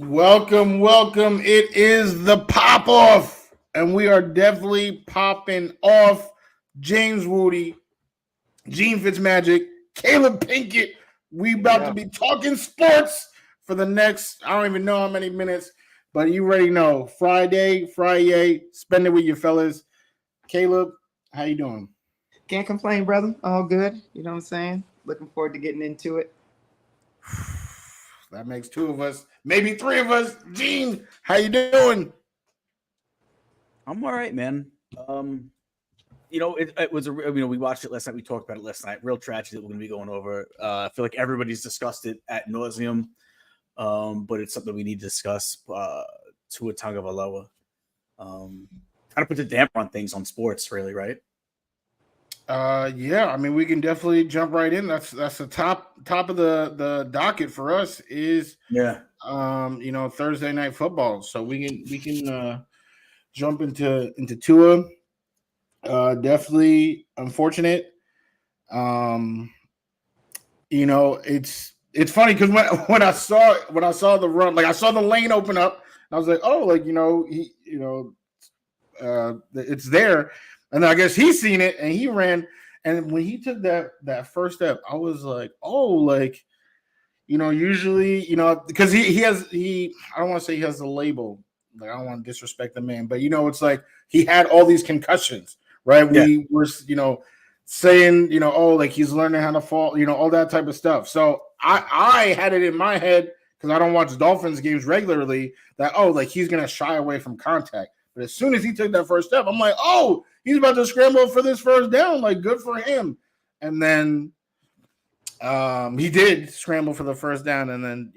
Welcome, welcome. It is the pop off, and we are definitely popping off. James Wudi, Genefitzmagic, Caleeb Pinkett. We about to be talking sports for the next, I don't even know how many minutes, but you already know. Friday, spend it with your fellas. Caleeb, how you doing? Can't complain, brother. All good. You know what I'm saying? Looking forward to getting into it. That makes two of us, maybe three of us. Gene, how you doing? I'm all right, man. It was we watched it last night. We talked about it last night. Real tragedy that we're going to be going over. I feel like everybody's discussed it ad nauseum, but it's something we need to discuss to a tongue of a lower. Kind of put the damper on things on sports, really, right? Yeah, I mean we can definitely jump right in. That's the top of the docket for us is Thursday night football. So we can jump into Tua. Definitely unfortunate. It's funny because when I saw the run, like I saw the lane open up, I was like, oh, it's there. And I guess he's seen it and he ran. And when he took that first step, I was like, oh, usually, because I don't want to say he has the label. Like, I don't want to disrespect the man, but it's like he had all these concussions, right? Yeah. We were, saying, he's learning how to fall, all that type of stuff. So I had it in my head because I don't watch Dolphins games regularly that, he's going to shy away from contact. But as soon as he took that first step, I'm like, oh, he's about to scramble for this first down. Like, good for him. And then he did scramble for the first down. And then,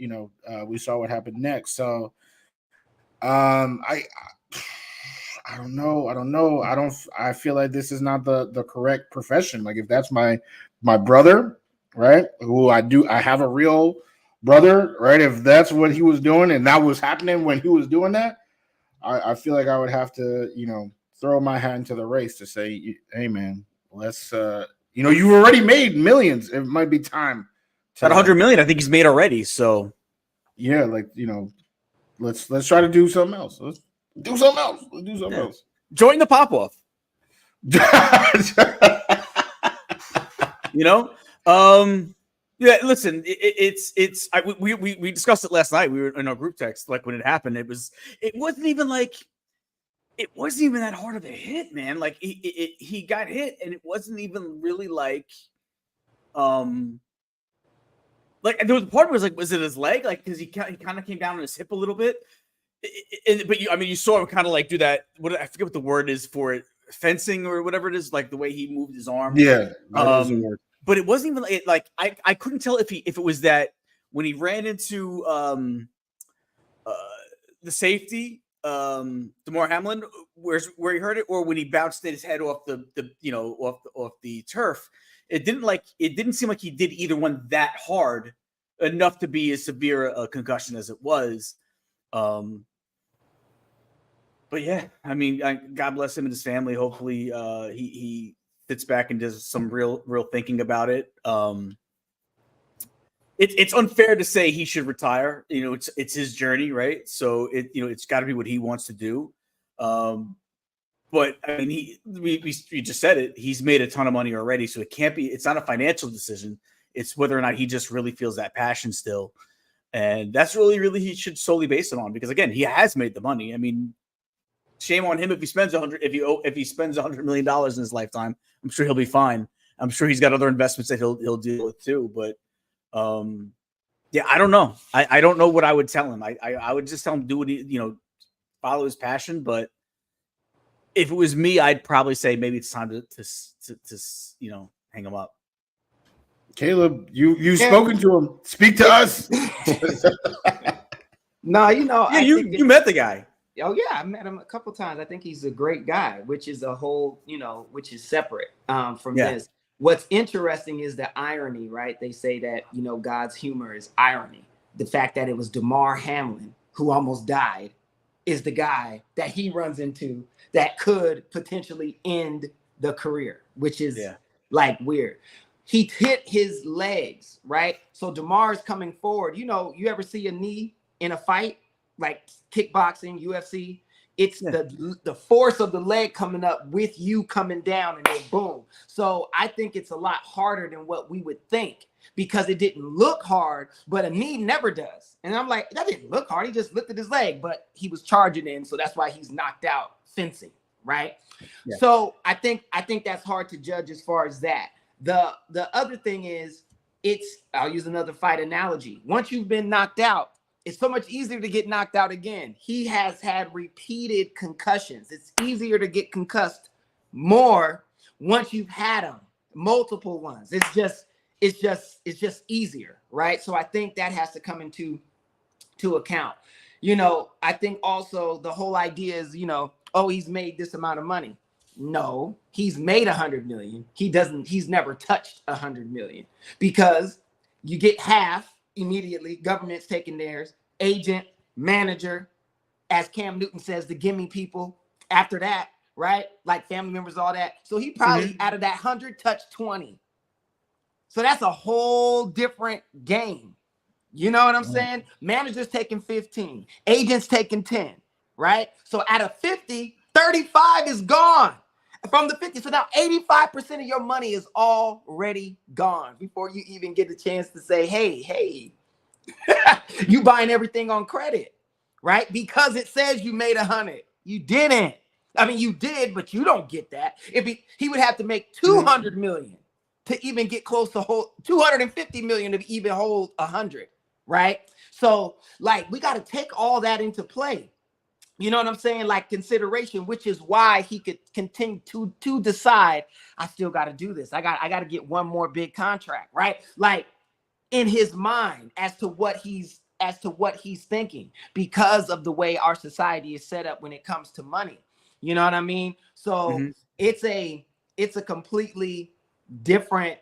we saw what happened next. So I don't know. I feel like this is not the correct profession. Like, if that's my brother, right, who I have a real brother, right, if that's what he was doing and that was happening when he was doing that, I feel like I would have to, throw my hat into the race to say, hey, man, let's, you already made millions. It might be time. About 100 million, I think he's made already. So, yeah, let's try to do something else. Let's do something else. Join the pop off. Yeah, listen, we discussed it last night. We were in our group text, like when it happened. It wasn't even that hard of a hit, man. Like he got hit, and it wasn't even really like there was a part where it was like, was it his leg? Like, because he kind of came down on his hip a little bit. But you saw him kind of like do that. I forget what the word is for it, fencing or whatever it is, like the way he moved his arm. Yeah. But it wasn't even like I couldn't tell if it was that when he ran into the safety, DeMar Hamlin, where he heard it, or when he bounced his head off off the turf. It didn't seem like he did either one that hard enough to be as severe a concussion as it was. But yeah, I mean, God bless him and his family. Hopefully, he fits back and does some real thinking about it. It's unfair to say he should retire. It's his journey, right? So it's got to be what he wants to do. But I mean, we just said it. He's made a ton of money already, so it's not a financial decision. It's whether or not he just really feels that passion still. And that's really he should solely base it on, because again, he has made the money. I mean, shame on him if he spends $100 million in his lifetime. I'm sure he'll be fine. I'm sure he's got other investments that he'll deal with too. But yeah, I don't know. I don't know what I would tell him. I would just tell him do what he follow his passion. But if it was me, I'd probably say maybe it's time to hang him up. Caleeb, you've spoken to him. Speak to us. No, you met the guy. Oh yeah, I met him a couple times. I think he's a great guy, which is a whole, which is separate from this. What's interesting is the irony, right? They say that, God's humor is irony. The fact that it was DeMar Hamlin who almost died is the guy that he runs into that could potentially end the career, which is weird. He hit his legs, right? So DeMar's coming forward. You ever see a knee in a fight like kickboxing, UFC. It's the force of the leg coming up with you coming down and then boom. So I think it's a lot harder than what we would think because it didn't look hard, but a knee never does. And I'm like, that didn't look hard. He just lifted his leg, but he was charging in. So that's why he's knocked out fencing, right? Yeah. So I think that's hard to judge as far as that. The other thing is I'll use another fight analogy. Once you've been knocked out, it's so much easier to get knocked out again. He has had repeated concussions. It's easier to get concussed more once you've had them, multiple ones. It's just easier, right? So I think that has to come into account. I think also the whole idea is, oh, he's made this amount of money. No, he's made 100 million. He's never touched 100 million because you get half immediately. Government's taking theirs, agent, manager, as Cam Newton says, the gimme people after that, right? Like family members, all that. So he probably out of that 100 touched 20. So that's a whole different game. You know what I'm saying? Managers taking 15, agents taking 10, right? So out of 50, 35 is gone from the 50. So now 85% of your money is already gone before you even get a chance to say, hey, you buying everything on credit, right? Because it says you made 100. You didn't. I mean, you did, but you don't get that. He would have to make 200 million to even get close to hold 250 million to even hold 100, right? So like, we got to take all that into play. You know what I'm saying? Like consideration, which is why he could continue to decide, I still got to do this. I got to get one more big contract, right? Like in his mind as to what he's thinking because of the way our society is set up when it comes to money. You know what I mean? So it's a completely different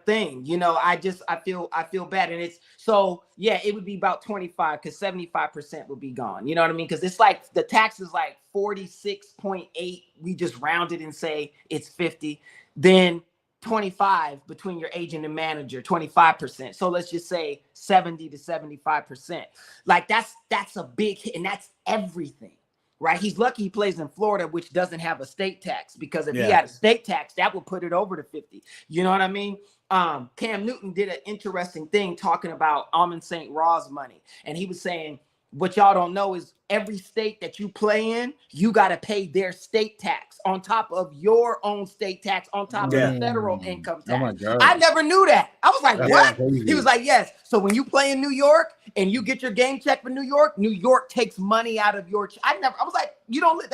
thing. I feel bad. And it's so, yeah, it would be about 25 because 75% would be gone. You know what I mean? Because it's like the tax is like 46.8. We just round it and say it's 50. Then 25 between your agent and manager, 25%. So let's just say 70 to 75%. Like that's a big hit, and that's everything. Right, he's lucky he plays in Florida, which doesn't have a state tax, because if he had a state tax, that would put it over to 50. You know what I mean? Cam Newton did an interesting thing talking about Amon St. Raw's money, and he was saying, what y'all don't know is every state that you play in, you got to pay their state tax on top of your own state tax, on top of the federal income tax. Oh my God. I never knew that. I was like, what? Crazy. He was like, yes. So when you play in New York and you get your game check for New York takes money out of your. I was like, you don't.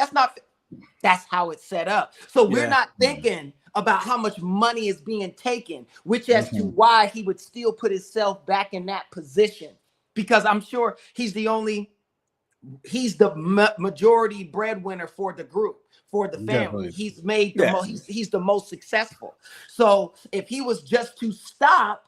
That's how it's set up. So we're not thinking about how much money is being taken, which as to why he would still put himself back in that position. Because I'm sure he's the majority breadwinner for the group, for the family. Definitely. He's made the most, he's the most successful. So if he was just to stop,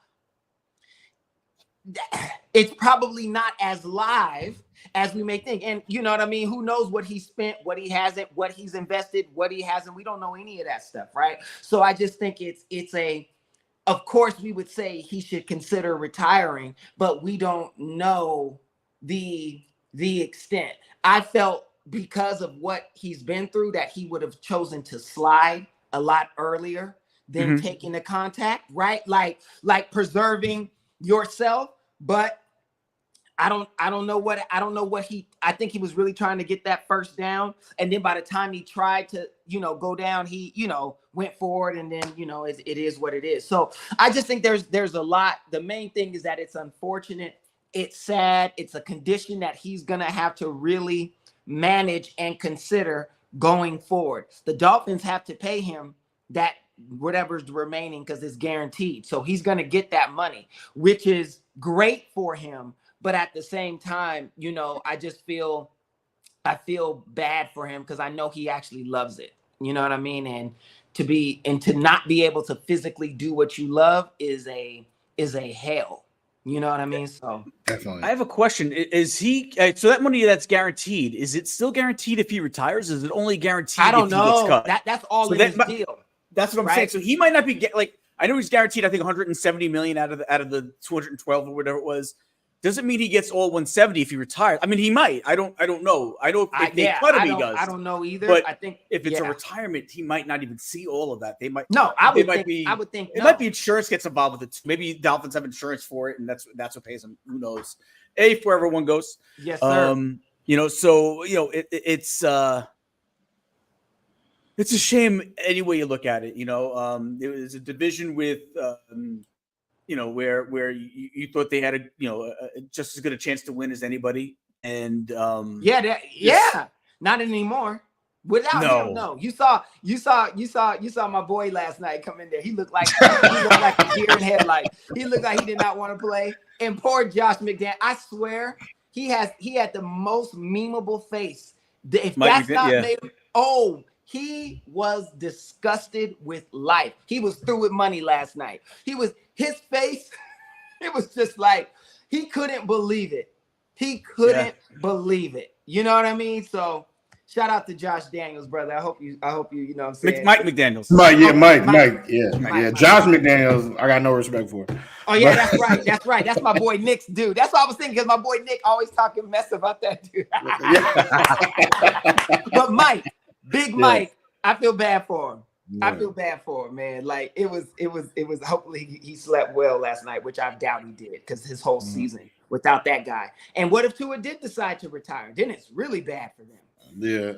it's probably not as live as we may think. And you know what I mean? Who knows what he spent, what he hasn't, what he's invested, what he hasn't. We don't know any of that stuff, right? So I just think of course, we would say he should consider retiring, but we don't know the extent. I felt because of what he's been through that he would have chosen to slide a lot earlier than taking the contact, right? Like preserving yourself. But I don't know what I think he was really trying to get that first down. And then by the time he tried to, go down, he, went forward, and then, it is what it is. So I just think there's a lot. The main thing is that it's unfortunate. It's sad. It's a condition that he's going to have to really manage and consider going forward. The Dolphins have to pay him that whatever's remaining because it's guaranteed. So he's going to get that money, which is great for him. But at the same time, I feel bad for him because I know he actually loves it. You know what I mean? And to not be able to physically do what you love is a hell. You know what I mean? So definitely. I have a question. Is he so that money that's guaranteed? Is it still guaranteed if he retires? Is it only guaranteed? I don't if he gets cut? That's all in his deal. That's what I'm saying. So he might not be I know he's guaranteed. I think 170 million out of the 212 or whatever it was. doesn't mean he gets all 170 if he retires. I mean, he might. I don't know. I don't. If they cut him, he does. I don't know either. But I think if it's a retirement, he might not even see all of that. They might. No, I would think. It might be insurance gets involved with it. Maybe Dolphins have insurance for it, and that's what pays them. Who knows? For everyone goes. Yes, sir. It's a shame any way you look at it. It was a division with, where you thought they had just as good a chance to win as anybody. And not anymore. Without him, no. You saw my boy last night come in there. He looked like a deer in headlight. He looked like he did not want to play. And poor Josh McDaniels, I swear, he had the most memeable face. If that's not made, he was disgusted with life. He was through with money last night. His face, it was just like he couldn't believe it. He couldn't believe it. You know what I mean? So shout out to Josh Daniels, brother. I hope you know what I'm saying. Mike McDaniels. Mike. Josh McDaniels, I got no respect for. Oh yeah, that's right. That's my boy Nick's dude. That's what I was thinking, because my boy Nick always talking mess about that dude. But Mike. Big Mike, I feel bad for him. Yeah. I feel bad for him, man. Like it was. Hopefully he slept well last night, which I doubt he did, because his whole season without that guy. And what if Tua did decide to retire? Then it's really bad for them. Years.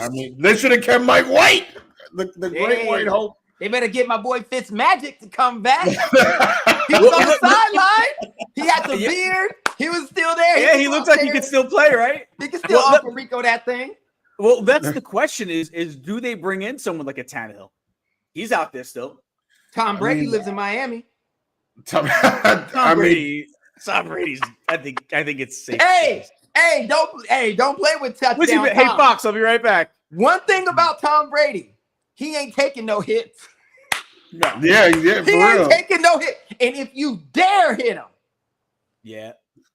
I mean, they should have kept Mike White, the great white hope. They better get my boy Fitzmagic to come back. He was on the sideline. He had the beard. He was still there. Yeah, he looked like he could still play, right? He could still Uncle Rico that thing. Well, that's the question: is do they bring in someone like a Tannehill? He's out there still. Tom Brady lives in Miami. Tom Brady's. I think it's safe. Don't play with touchdown. Hey, Fox, I'll be right back. One thing about Tom Brady, he ain't taking no hits. No. Yeah, he ain't taking no hit. And if you dare hit him,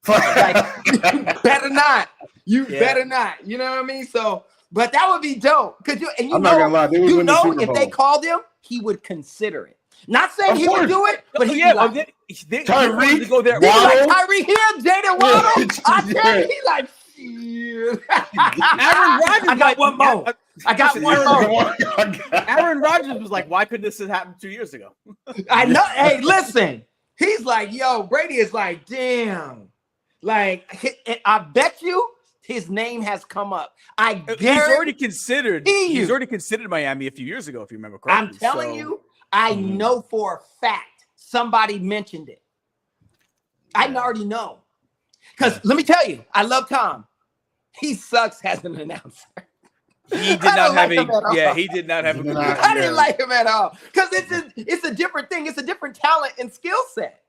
like, you better not. You better not. You know what I mean? So, but that would be dope. I'm not gonna lie. If they called him, he would consider it. Not saying he would do it, but he'd be like, Tyree, go there. Tyree here, Jaden Waddle. I tell you, he like, shit. Aaron Rodgers. I got one more. Aaron Rodgers was like, why couldn't this have happened 2 years ago? I know. Hey, listen. He's like, yo, Brady is like, damn. Like, I bet you his name has come up. He's already considered Miami a few years ago, if you remember correctly. I'm telling you, I know for a fact somebody mentioned it. I already know. Because let me tell you, I love Tom. He sucks as an announcer. He did not have he did not have a good I didn't like him at all. Because it's a different thing. It's a different talent and skill set.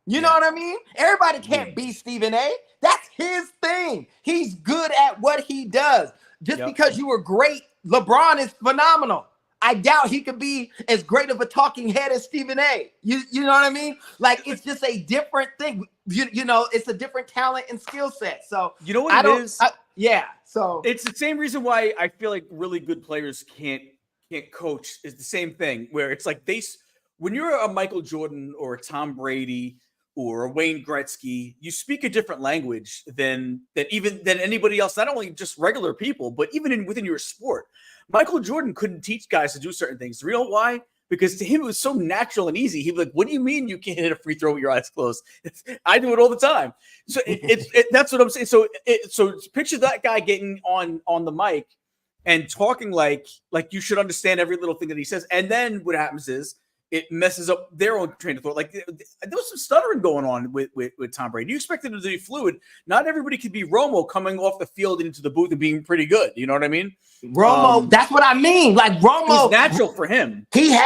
You know what I mean? Everybody can't be Stephen A. That's his thing. He's good at what he does. Just because you were great, LeBron is phenomenal. I doubt he could be as great of a talking head as Stephen A. You know what I mean? Like, it's just a different thing. You know, it's a different talent and skill set. So you know what it is? So it's the same reason why I feel like really good players can't coach. Is the same thing where it's like when you're a Michael Jordan or a Tom Brady or a Wayne Gretzky, you speak a different language than anybody else. Not only just regular people, but even within your sport. Michael Jordan couldn't teach guys to do certain things. You know why? Because to him it was so natural and easy. He'd be like, "What do you mean you can't hit a free throw with your eyes closed? I do it all the time." So that's what I'm saying. So picture that guy getting on the mic and talking like you should understand every little thing that he says. And then what happens is it messes up their own train of thought. Like there was some stuttering going on with Tom Brady. You expected him to be fluid. Not everybody could be Romo coming off the field into the booth and being pretty good. You know what I mean? Romo, that's what I mean. Like Romo, it was natural for him. He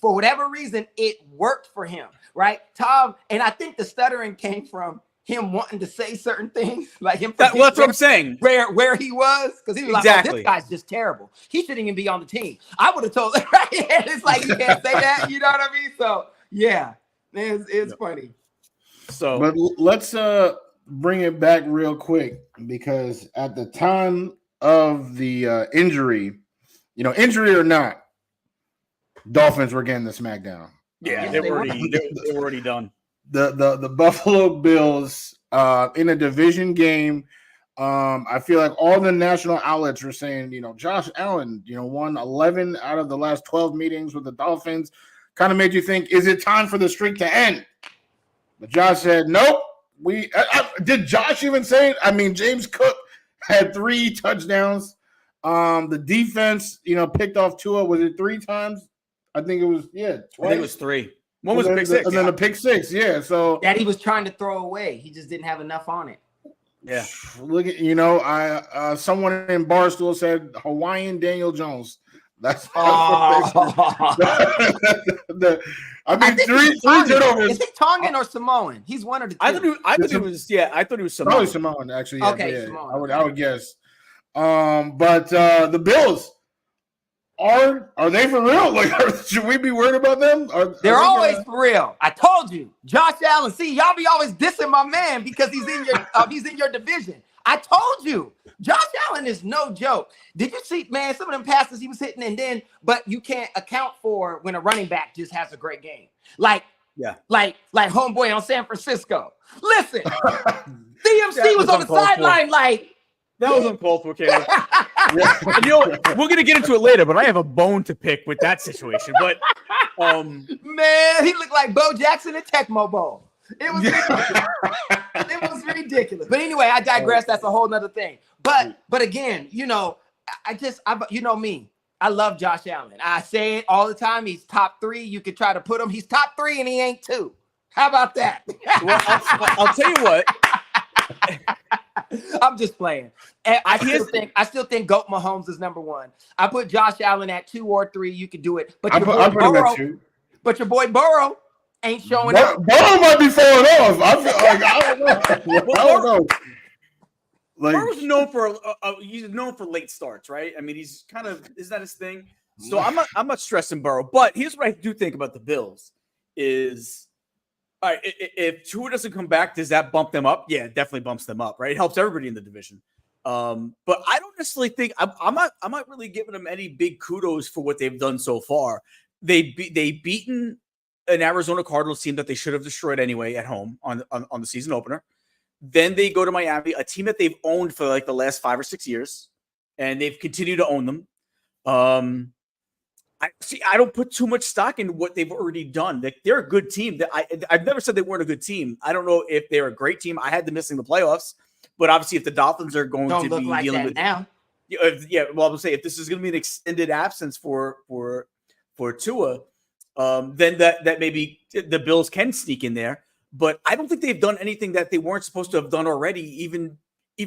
for whatever reason, it worked for him, right? Tom, and I think the stuttering came from him wanting to say certain things, like him. That's what I'm saying. Where he was, because he was like, "Oh, this guy's just terrible. He shouldn't even be on the team." I would have told him, right? It's like you can't say that. You know what I mean? So yeah, it's funny. So, but let's bring it back real quick, because at the time of the injury, injury or not, Dolphins were getting the smackdown. Yeah, they were already done. the Buffalo Bills in a division game. I feel like all the national outlets were saying, Josh Allen, won 11 out of the last 12 meetings with the Dolphins. Kind of made you think, is it time for the streak to end? But Josh said, nope. Did Josh even say it? I mean, James Cook had 3 touchdowns. The defense, picked off Tua. Was it 3 times? I think it was, twice. I think it was 3. One was a pick 6. And then a pick 6, yeah. So that he was trying to throw away. He just didn't have enough on it. Yeah. Look at, someone in Barstool said Hawaiian Daniel Jones. That's what three turnovers. Is he Tongan or Samoan? He's one of the two. I thought it was Samoan. Probably Samoan, actually. Yeah, okay, yeah. Samoan. I would guess. But the Bills are they for real? Like, should we be worried about them? They're always for real. I told you, Josh Allen. See, y'all be always dissing my man because he's in your division. I told you, Josh Allen is no joke. Did you see, man, some of them passes he was hitting but you can't account for when a running back just has a great game. Like homeboy on San Francisco. Listen, CMC was on the sideline like. That was uncalled for, Caleb. And we're gonna get into it later, but I have a bone to pick with that situation. But man, he looked like Bo Jackson at Tecmo Bowl. It was ridiculous. It was ridiculous. But anyway, I digress. That's a whole nother thing. But again, I me. I love Josh Allen. I say it all the time. He's top 3. You could try to put him. He's top 3 and he ain't 2. How about that? Well, I'll tell you what. I'm just playing. And I still think Goat Mahomes is number 1. I put Josh Allen at 2 or 3. You could do it. But your boy Burrow ain't showing up. Burrow might be falling off. I don't know. I don't know. Like, Burrow's known for he's known for late starts, right? I mean, is that his thing? So I'm not stressing Burrow. But here's what I do think about the Bills is. All right, if Tua doesn't come back, does that bump them up? Yeah, it definitely bumps them up, right? It helps everybody in the division. But I don't necessarily think I'm not really giving them any big kudos for what they've done so far. They beaten an Arizona Cardinals team that they should have destroyed anyway at home on the season opener. Then they go to Miami, a team that they've owned for like the last 5 or 6 years, and they've continued to own them. I don't put too much stock in what they've already done. They're a good team. I've never said they weren't a good team. I don't know if they're a great team. I had them missing the playoffs, but obviously if the Dolphins are going to be like dealing with now, well, I'm gonna say if this is going to be an extended absence for Tua, then that maybe the Bills can sneak in there. But I don't think they've done anything that they weren't supposed to have done already. Even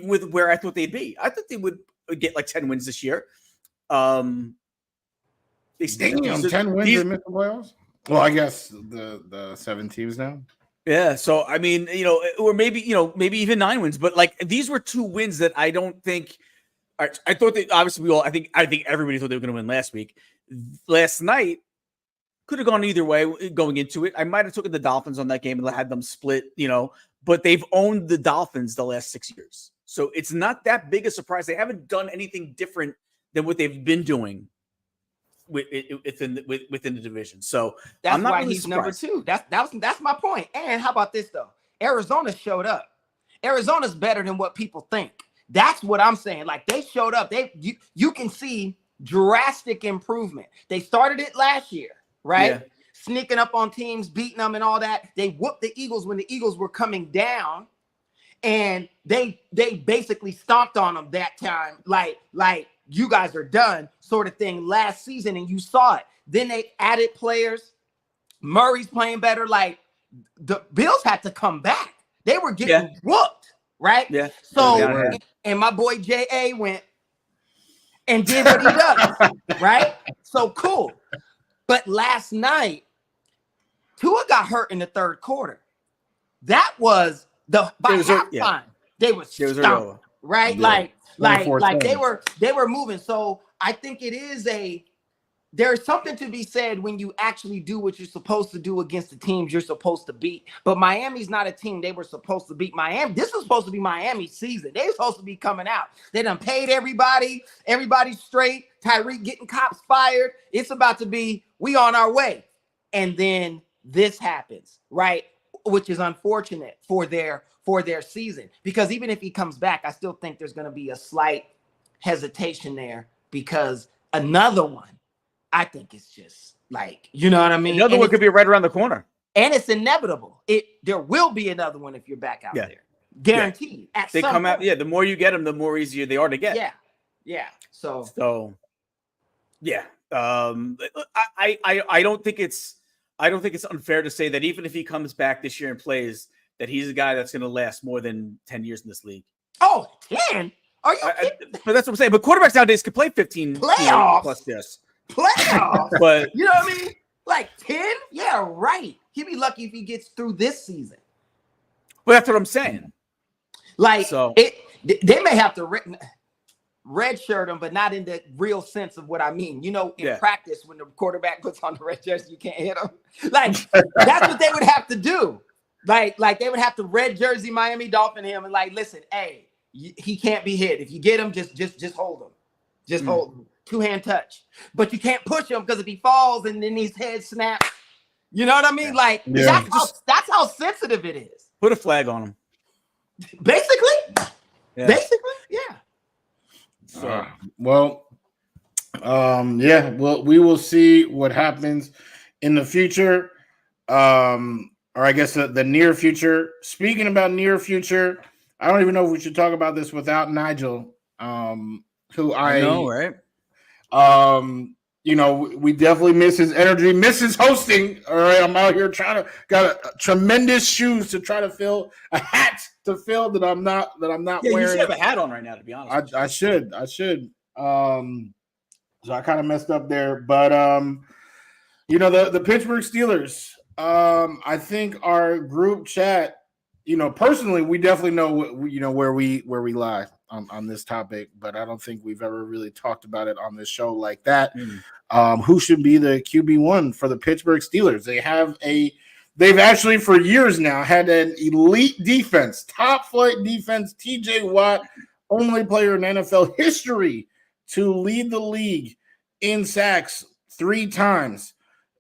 with where I thought they'd be, I thought they would get like 10 wins this year. They 10 wins and miss the playoffs. Well, I guess the 7 teams now. Yeah, so I mean, or maybe even 9 wins, but like these were 2 wins that I don't think. I thought that obviously I think everybody thought they were going to win last week. Last night could have gone either way going into it. I might have taken the Dolphins on that game and had them split, but they've owned the Dolphins the last 6 years, so it's not that big a surprise. They haven't done anything different than what they've been doing within the division. So that's I'm not why really he's surprised. number 2. That's my point. And how about this though? Arizona showed up. Arizona's better than what people think. That's what I'm saying. Like they showed up. You can see drastic improvement. They started it last year, right? Yeah. Sneaking up on teams, beating them and all that. They whooped the Eagles when the Eagles were coming down. And they basically stomped on them that time. Like you guys are done sort of thing last season, and you saw it. Then they added players. Murray's playing better. Like the Bills had to come back. They were getting whooped, right? Yeah. So, and my boy J.A. went and did what he does, right? So cool. But last night, Tua got hurt in the 3rd quarter. That was by halftime. They were stomped, right? Yeah. Like they were moving. So I think it is there's something to be said when you actually do what you're supposed to do against the teams you're supposed to beat. But Miami's not a team they were supposed to beat. Miami, this was supposed to be Miami's season. They were supposed to be coming out. They done paid everybody straight. Tyreek getting cops fired. It's about to be we on our way. And then this happens, right? which is unfortunate for their season. Because even if he comes back, I still think there's going to be a slight hesitation there, because another one, I think it's just like, you know what I mean? Another one could be right around the corner. And it's inevitable. There will be another one if you're back out there. Guaranteed. Yeah. They come out. Yeah. The more you get them, the more easier they are to get. Yeah. Yeah. So yeah. I don't think it's unfair to say that even if he comes back this year and plays, that he's a guy that's going to last more than 10 years in this league. Oh, 10? Are you kidding? But that's what I'm saying. But quarterbacks nowadays can play 15 playoffs plus this. Playoffs. But you know what I mean? Like 10? Yeah, right. He'd be lucky if he gets through this season. But that's what I'm saying. Like, so they may have to redshirt him, but not in the real sense of what I mean. You know, in practice, when the quarterback puts on the red jersey, you can't hit him. Like, that's what they would have to do. Like they would have to red jersey Miami Dolphin him and like, listen, hey, he can't be hit. If you get him, just hold him. Just hold him. 2-hand touch. But you can't push him, because if he falls and then his head snaps, you know what I mean? Like, that's how sensitive it is. Put a flag on him. Basically, yeah. So, we will see what happens in the future, or I guess the near future. Speaking about near future, I don't even know if we should talk about this without Nigel, who I know, right? We definitely miss his energy, miss his hosting. All right, I'm out here got a tremendous shoes to try to fill, a hat to fill that I'm not wearing. You should have a hat on right now, to be honest. I should. So I kind of messed up there, but the Pittsburgh Steelers. I think our group chat, personally, we definitely know where we lie on this topic, but I don't think we've ever really talked about it on this show like that. Who should be the QB1 for the Pittsburgh Steelers? They've actually for years now had an elite defense, top flight defense. TJ Watt, only player in NFL history to lead the league in sacks 3 times.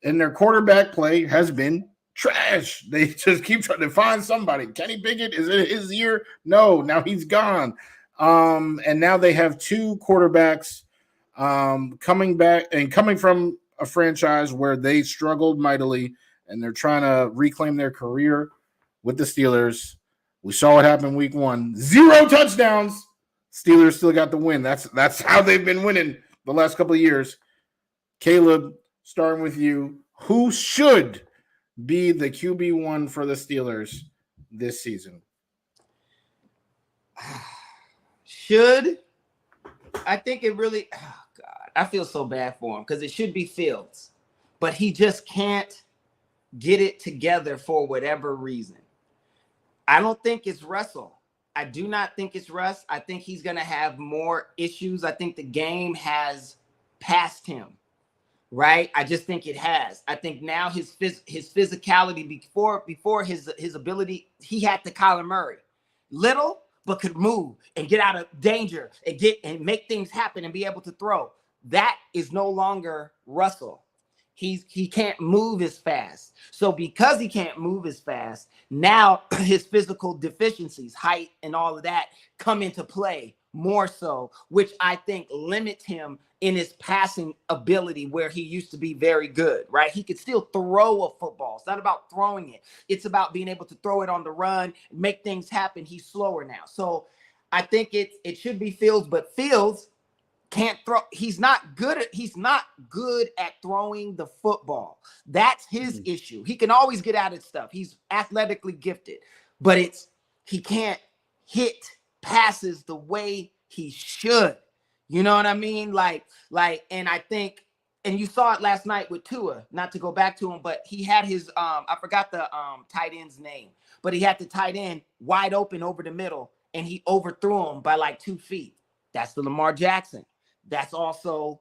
And their quarterback play has been trash. They just keep trying to find somebody. Kenny Pinkett, is it his year? No, now he's gone. And now they have 2 quarterbacks coming back and coming from a franchise where they struggled mightily, and they're trying to reclaim their career with the Steelers. We saw what happened week 1. 0 touchdowns. Steelers still got the win. That's how they've been winning the last couple of years. Caleb, starting with you, who should be the QB1 for the Steelers this season? Should? I think it really, God, I feel so bad for him, because it should be Fields, but he just can't get it together for whatever reason. I don't think it's Russell. I do not think it's Russ. I think he's going to have more issues. I think the game has passed him, right? I just think it has. I think now his physicality, before his ability, he had the Kyler Murray. Little, but could move and get out of danger and make things happen and be able to throw. That is no longer Russell. He can't move as fast. So because he can't move as fast, now his physical deficiencies, height and all of that, come into play more so, which I think limits him in his passing ability, where he used to be very good, right? He could still throw a football. It's not about throwing it. It's about being able to throw it on the run, make things happen. He's slower now. So I think it should be Fields, but Fields can't throw. He's not good at throwing the football. That's his issue. He can always get out of stuff. He's athletically gifted, but he can't hit passes the way he should. You know what I mean? And I think, and you saw it last night with Tua, not to go back to him, but he had his, I forgot the tight end's name, but he had the tight end wide open over the middle, and he overthrew him by like 2 feet. That's the Lamar Jackson. That's also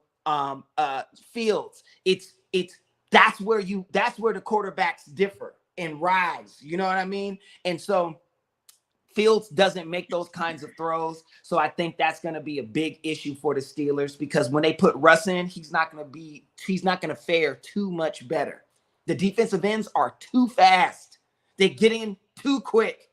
Fields. That's where the quarterbacks differ and rise. You know what I mean? And so Fields doesn't make those kinds of throws. So I think that's going to be a big issue for the Steelers, because when they put Russ in, he's not going to fare too much better. The defensive ends are too fast. They get in too quick.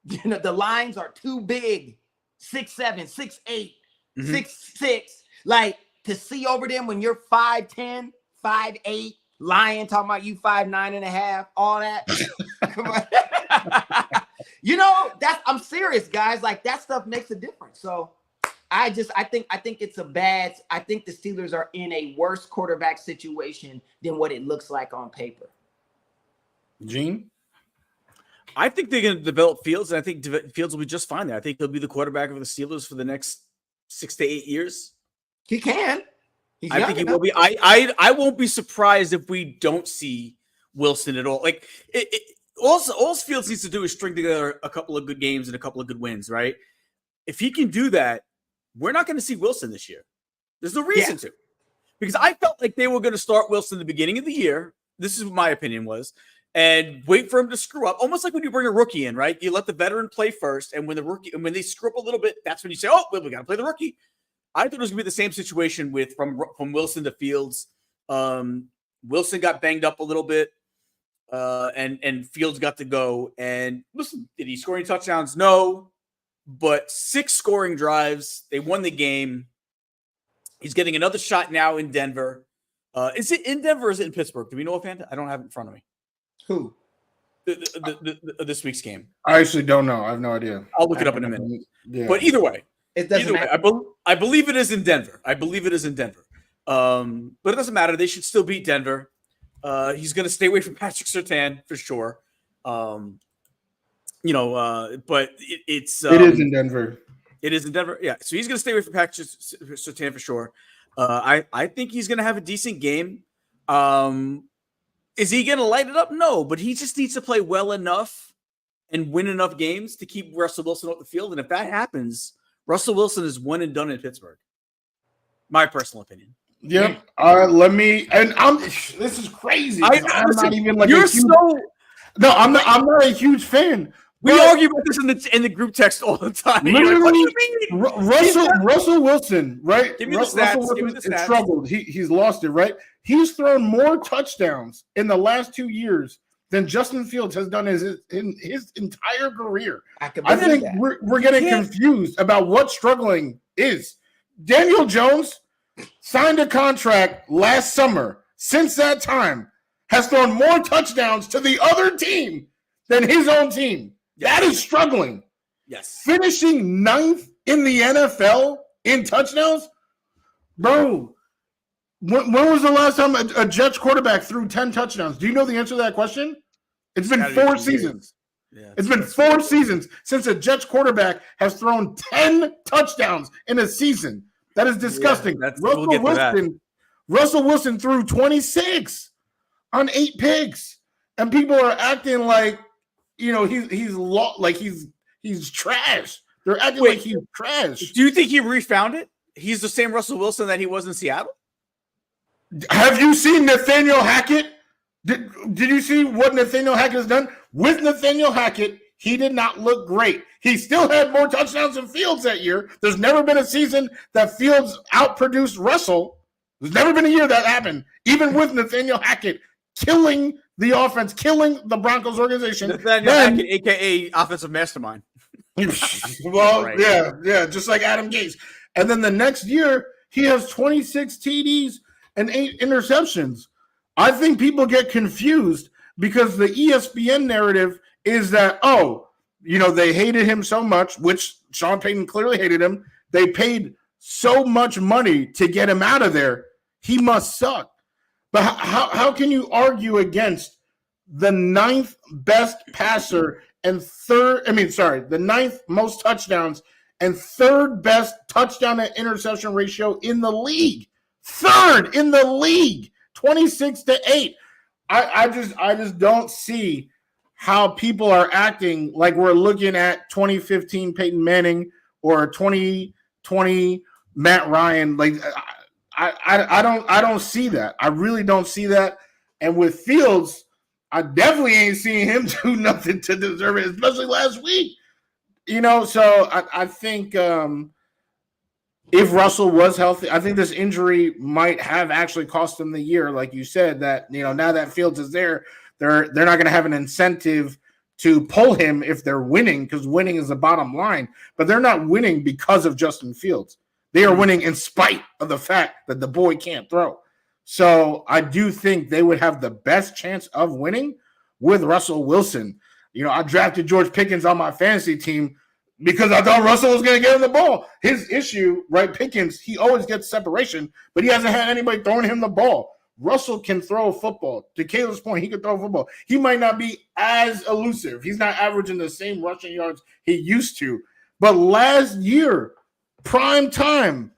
The lines are too big. 6'7", 6'8", 6'6". Like, to see over them when you're 5'10", 5'8", lying, talking about you 5'9.5", all that. Come on. I'm serious, guys. Like, that stuff makes a difference. So I think it's I think the Steelers are in a worse quarterback situation than what it looks like on paper. Gene? I think they're going to develop Fields, and I think Fields will be just fine there. I think he'll be the quarterback of the Steelers for the next 6 to 8 years. He can. I think he will be. I won't be surprised if we don't see Wilson at all. Like, all Fields needs to do is string together a couple of good games and a couple of good wins, right? If he can do that, we're not going to see Wilson this year. There's no reason to. Because I felt like they were going to start Wilson at the beginning of the year. This is what my opinion was. And wait for him to screw up. Almost like when you bring a rookie in, right? You let the veteran play first. And when they screw up a little bit, that's when you say, oh, well, we got to play the rookie. I thought it was going to be the same situation from Wilson to Fields. Wilson got banged up a little bit. And Fields got to go. And listen, did he score any touchdowns? No. But 6 scoring drives. They won the game. He's getting another shot now in Denver. Is it in Denver or is it in Pittsburgh? Do we know offhand? I don't have it in front of me. Who? This week's game. I actually don't know. I have no idea. I'll look it up in a minute. Yeah. But either way, it doesn't matter. I believe it is in Denver. But it doesn't matter. They should still beat Denver. He's going to stay away from Patrick Surtain for sure. But it is in Denver. It is in Denver. Yeah. So he's going to stay away from Patrick Surtain for sure. I think he's going to have a decent game. Is he going to light it up? No, but he just needs to play well enough and win enough games to keep Russell Wilson off the field. And if that happens, Russell Wilson is one and done in Pittsburgh. My personal opinion. Yep. This is crazy. I'm not even like I'm not a huge fan. We argue about this in the group text all the time. Literally, like, what do you mean? Russell Wilson, right? Give me the stats. Russell Wilson has struggled. He's lost it, right? He's thrown more touchdowns in the last 2 years than Justin Fields has done in his entire career. I think we're getting confused about what struggling is. Daniel Jones signed a contract last summer. Since that time, has thrown more touchdowns to the other team than his own team. Yes. That is struggling. Yes. Finishing 9th in the NFL in touchdowns? Bro, when was the last time a Jets quarterback threw 10 touchdowns? Do you know the answer to that question? It's been 4 seasons. Yeah, it's been 4 seasons since a Jets quarterback has thrown 10 touchdowns in a season. That is disgusting. Yeah, Russell Wilson threw 26 on 8 picks. And people are acting like, he's trash. They're acting like he's trash. Do you think he refound it? He's the same Russell Wilson that he was in Seattle? Have you seen Nathaniel Hackett? Did you see what Nathaniel Hackett has done? With Nathaniel Hackett, he did not look great. He still had more touchdowns than Fields that year. There's never been a season that Fields outproduced Russell. There's never been a year that happened, even with Nathaniel Hackett killing the offense, killing the Broncos organization. Nathaniel Hackett, a.k.a. offensive mastermind. Well, right. Yeah, just like Adam Gase. And then the next year, he has 26 TDs and 8 interceptions. I think people get confused because the ESPN narrative is that, they hated him so much, which Sean Payton clearly hated him. They paid so much money to get him out of there. He must suck. But how can you argue against the 9th best passer and the 9th most touchdowns and 3rd best touchdown to interception ratio in the league? 3rd in the league, 26-8. I just don't see how people are acting like we're looking at 2015 Peyton Manning or 2020 Matt Ryan. Like I don't see that. I really don't see that. And with Fields, I definitely ain't seen him do nothing to deserve it, especially last week. So I think if Russell was healthy, I think this injury might have actually cost him the year, like you said. That now that Fields is there, they're not going to have an incentive to pull him if they're winning, because winning is the bottom line. But they're not winning because of Justin Fields. They are winning in spite of the fact that the boy can't throw. So I do think they would have the best chance of winning with Russell Wilson. I drafted George Pickens on my fantasy team because I thought Russell was going to get him the ball. His issue, right, Pickens, he always gets separation, but he hasn't had anybody throwing him the ball. Russell can throw a football. To Caleb's point, he can throw a football. He might not be as elusive. He's not averaging the same rushing yards he used to. But last year, prime time,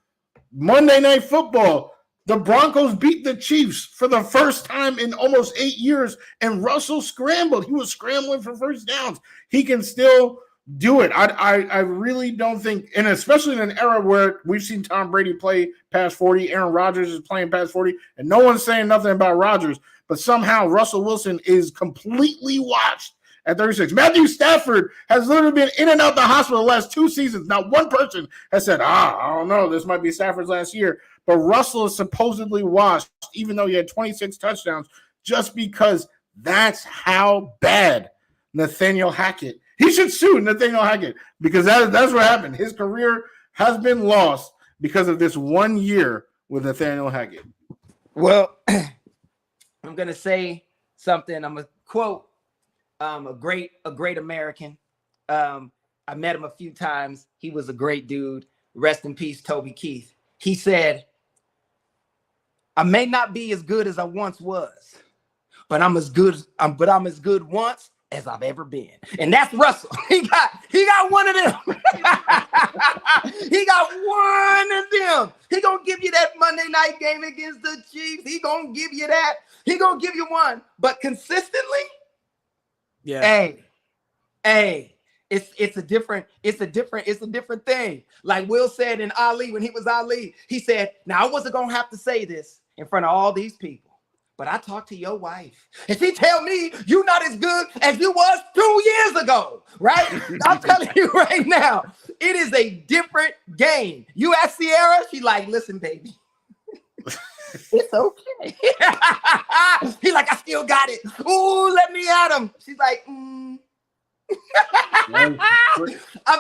Monday Night Football, the Broncos beat the Chiefs for the first time in almost 8 years, and Russell scrambled. He was scrambling for first downs. He can still do it. I really don't think, and especially in an era where we've seen Tom Brady play past 40, Aaron Rodgers is playing past 40, and no one's saying nothing about Rodgers, but somehow Russell Wilson is completely watched at 36. Matthew Stafford has literally been in and out the hospital the last 2 seasons. Not one person has said, I don't know, this might be Stafford's last year. But Russell is supposedly washed, even though he had 26 touchdowns, just because that's how bad Nathaniel Hackett. He should sue Nathaniel Hackett, because that's what happened. His career has been lost because of this 1 year with Nathaniel Hackett. Well, I'm going to say something. I'm going to quote a great American. I met him a few times. He was a great dude. Rest in peace, Toby Keith. He said, I may not be as good as I once was, but I'm as good once as I've ever been. And that's Russell. He got one of them. He got one of them. He gonna give you that Monday night game against the Chiefs. He gonna give you that. He gonna give you one. But consistently, yeah. Hey, it's a different thing. Like Will said in Ali, when he was Ali, he said, now I wasn't gonna have to say this in front of all these people, but I talked to your wife, and she tell me you're not as good as you was 2 years ago, right? I'm telling you right now, it is a different game. You ask Sierra, she like, listen, baby, it's okay. He like, I still got it. Ooh, let me at him. She's like, I'm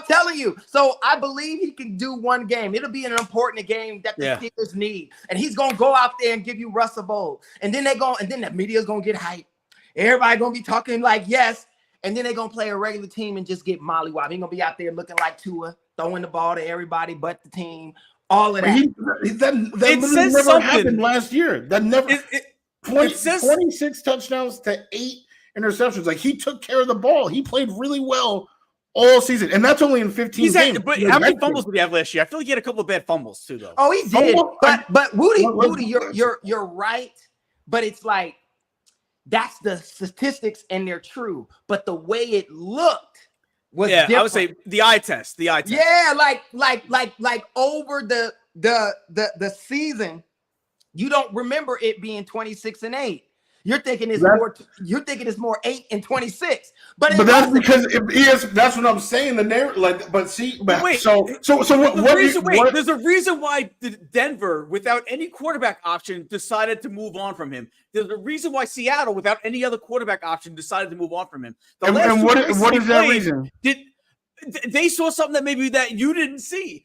telling you. So I believe he can do one game. It'll be an important game that the Steelers need, and he's gonna go out there and give you Russ a bowl. And then the media's gonna get hyped. Everybody gonna be talking like yes, and then they're gonna play a regular team and just get mollywopped. He's gonna be out there looking like Tua, throwing the ball to everybody but the team. All of that. That never happened last year. That never. 26 touchdowns to 8 interceptions. Like, he took care of the ball. He played really well all season, and that's only in 15 games. But how many fumbles did he have last year? I feel like he had a couple of bad fumbles too, though. Oh, he did. But Wudi, you're right. But it's like, that's the statistics, and they're true. But the way it looked was different. I would say the eye test. Yeah, like over the season, you don't remember it being 26-8. You're thinking it's more. You're thinking it's more 8 and 26. But that's because that's what I'm saying. The narrative, wait. So what? There's a reason why Denver, without any quarterback option, decided to move on from him. There's a reason why Seattle, without any other quarterback option, decided to move on from him. And what is that reason? They saw something that maybe that you didn't see?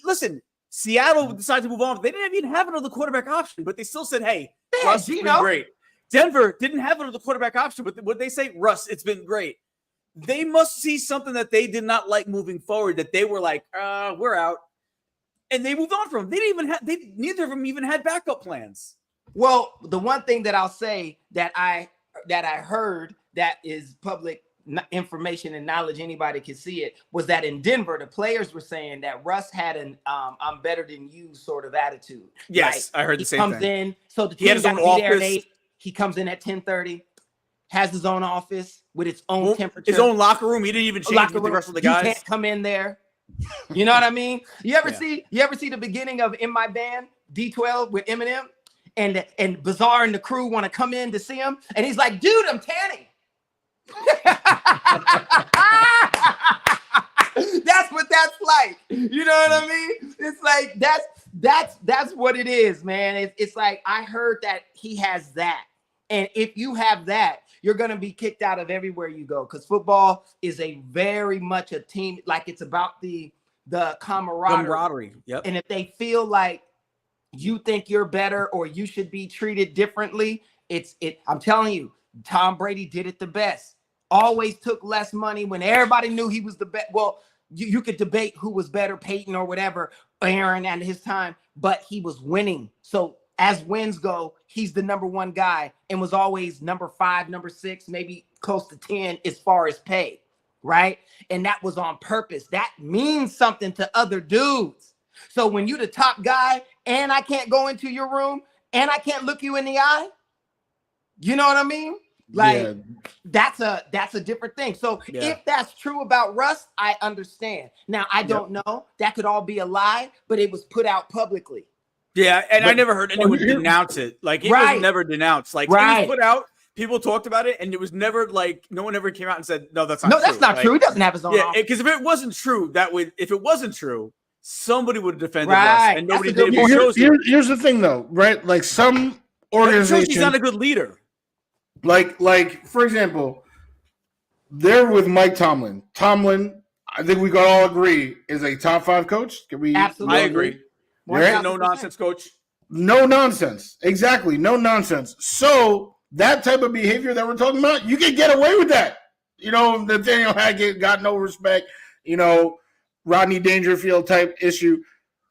Listen, Seattle decided to move on. They didn't even have another quarterback option, but they still said, "Hey, Russ, it's been great." Denver didn't have another quarterback option, but what they say, Russ, it's been great. They must see something that they did not like moving forward, that they were like, we're out. And they moved on from him. They didn't even have, neither of them even had backup plans. Well, the one thing that I'll say that I heard that is public information and knowledge, anybody can see it, was that in Denver, the players were saying that Russ had an I'm better than you sort of attitude. Yes, I heard the same thing. He comes in, so the team got to be there at 8. He comes in at 10:30, has his own office with its own temperature. His own locker room. He didn't even change with the rest of the guys. You can't come in there. You know what I mean? You ever see the beginning of In My Band, D12 with Eminem? And Bizarre and the crew want to come in to see him. And he's like, dude, I'm tanning. That's That's what that's like. You know what I mean? It's like that's what it is, man. It's like I heard that he has that, and if you have that, you're gonna be kicked out of everywhere you go, because football is a very much a team. Like, it's about the camaraderie. Yep. And if they feel like you think you're better or you should be treated differently, I'm telling you, Tom Brady did it the best. Always took less money when everybody knew he was the best. Well, you could debate who was better, Peyton or whatever, Aaron at his time, but he was winning. So as wins go, he's the number one guy and was always number 5, number 6, maybe close to 10 as far as pay, right? And that was on purpose. That means something to other dudes. So when you're the top guy and I can't go into your room and I can't look you in the eye, you know what I mean? Like, that's a different thing. So if that's true about Russ, I understand. Now, I don't know. That could all be a lie, but it was put out publicly. Yeah, and I never heard anyone denounce it. Like, it was never denounced. Like, it was put out, people talked about it, and it was never like, no one ever came out and said, no, that's not true. No, that's not true. He doesn't have his own office. Because if it wasn't true, if it wasn't true, somebody would have defended Russ, and nobody did. Here's the thing, though, right? Like, some organizations, he's not a good leader. Like for example, they're with Mike Tomlin. Tomlin, I think we can all agree, is a top 5 coach. Can we? Absolutely, I agree. Right? No nonsense coach. No nonsense. Exactly, no nonsense. So that type of behavior that we're talking about, you can get away with that. You know, Nathaniel Hackett got no respect. You know, Rodney Dangerfield type issue.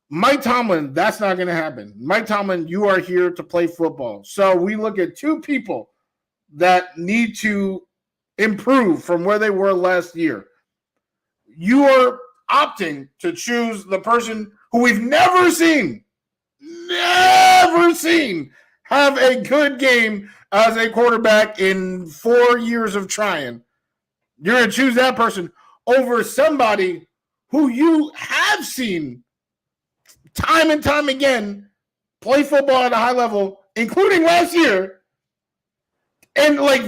Mike Tomlin, that's not going to happen. Mike Tomlin, you are here to play football. So we look at 2 people that need to improve from where they were last year. You are opting to choose the person who we've never seen have a good game as a quarterback in 4 years of trying. You're going to choose that person over somebody who you have seen time and time again play football at a high level, including last year. And like,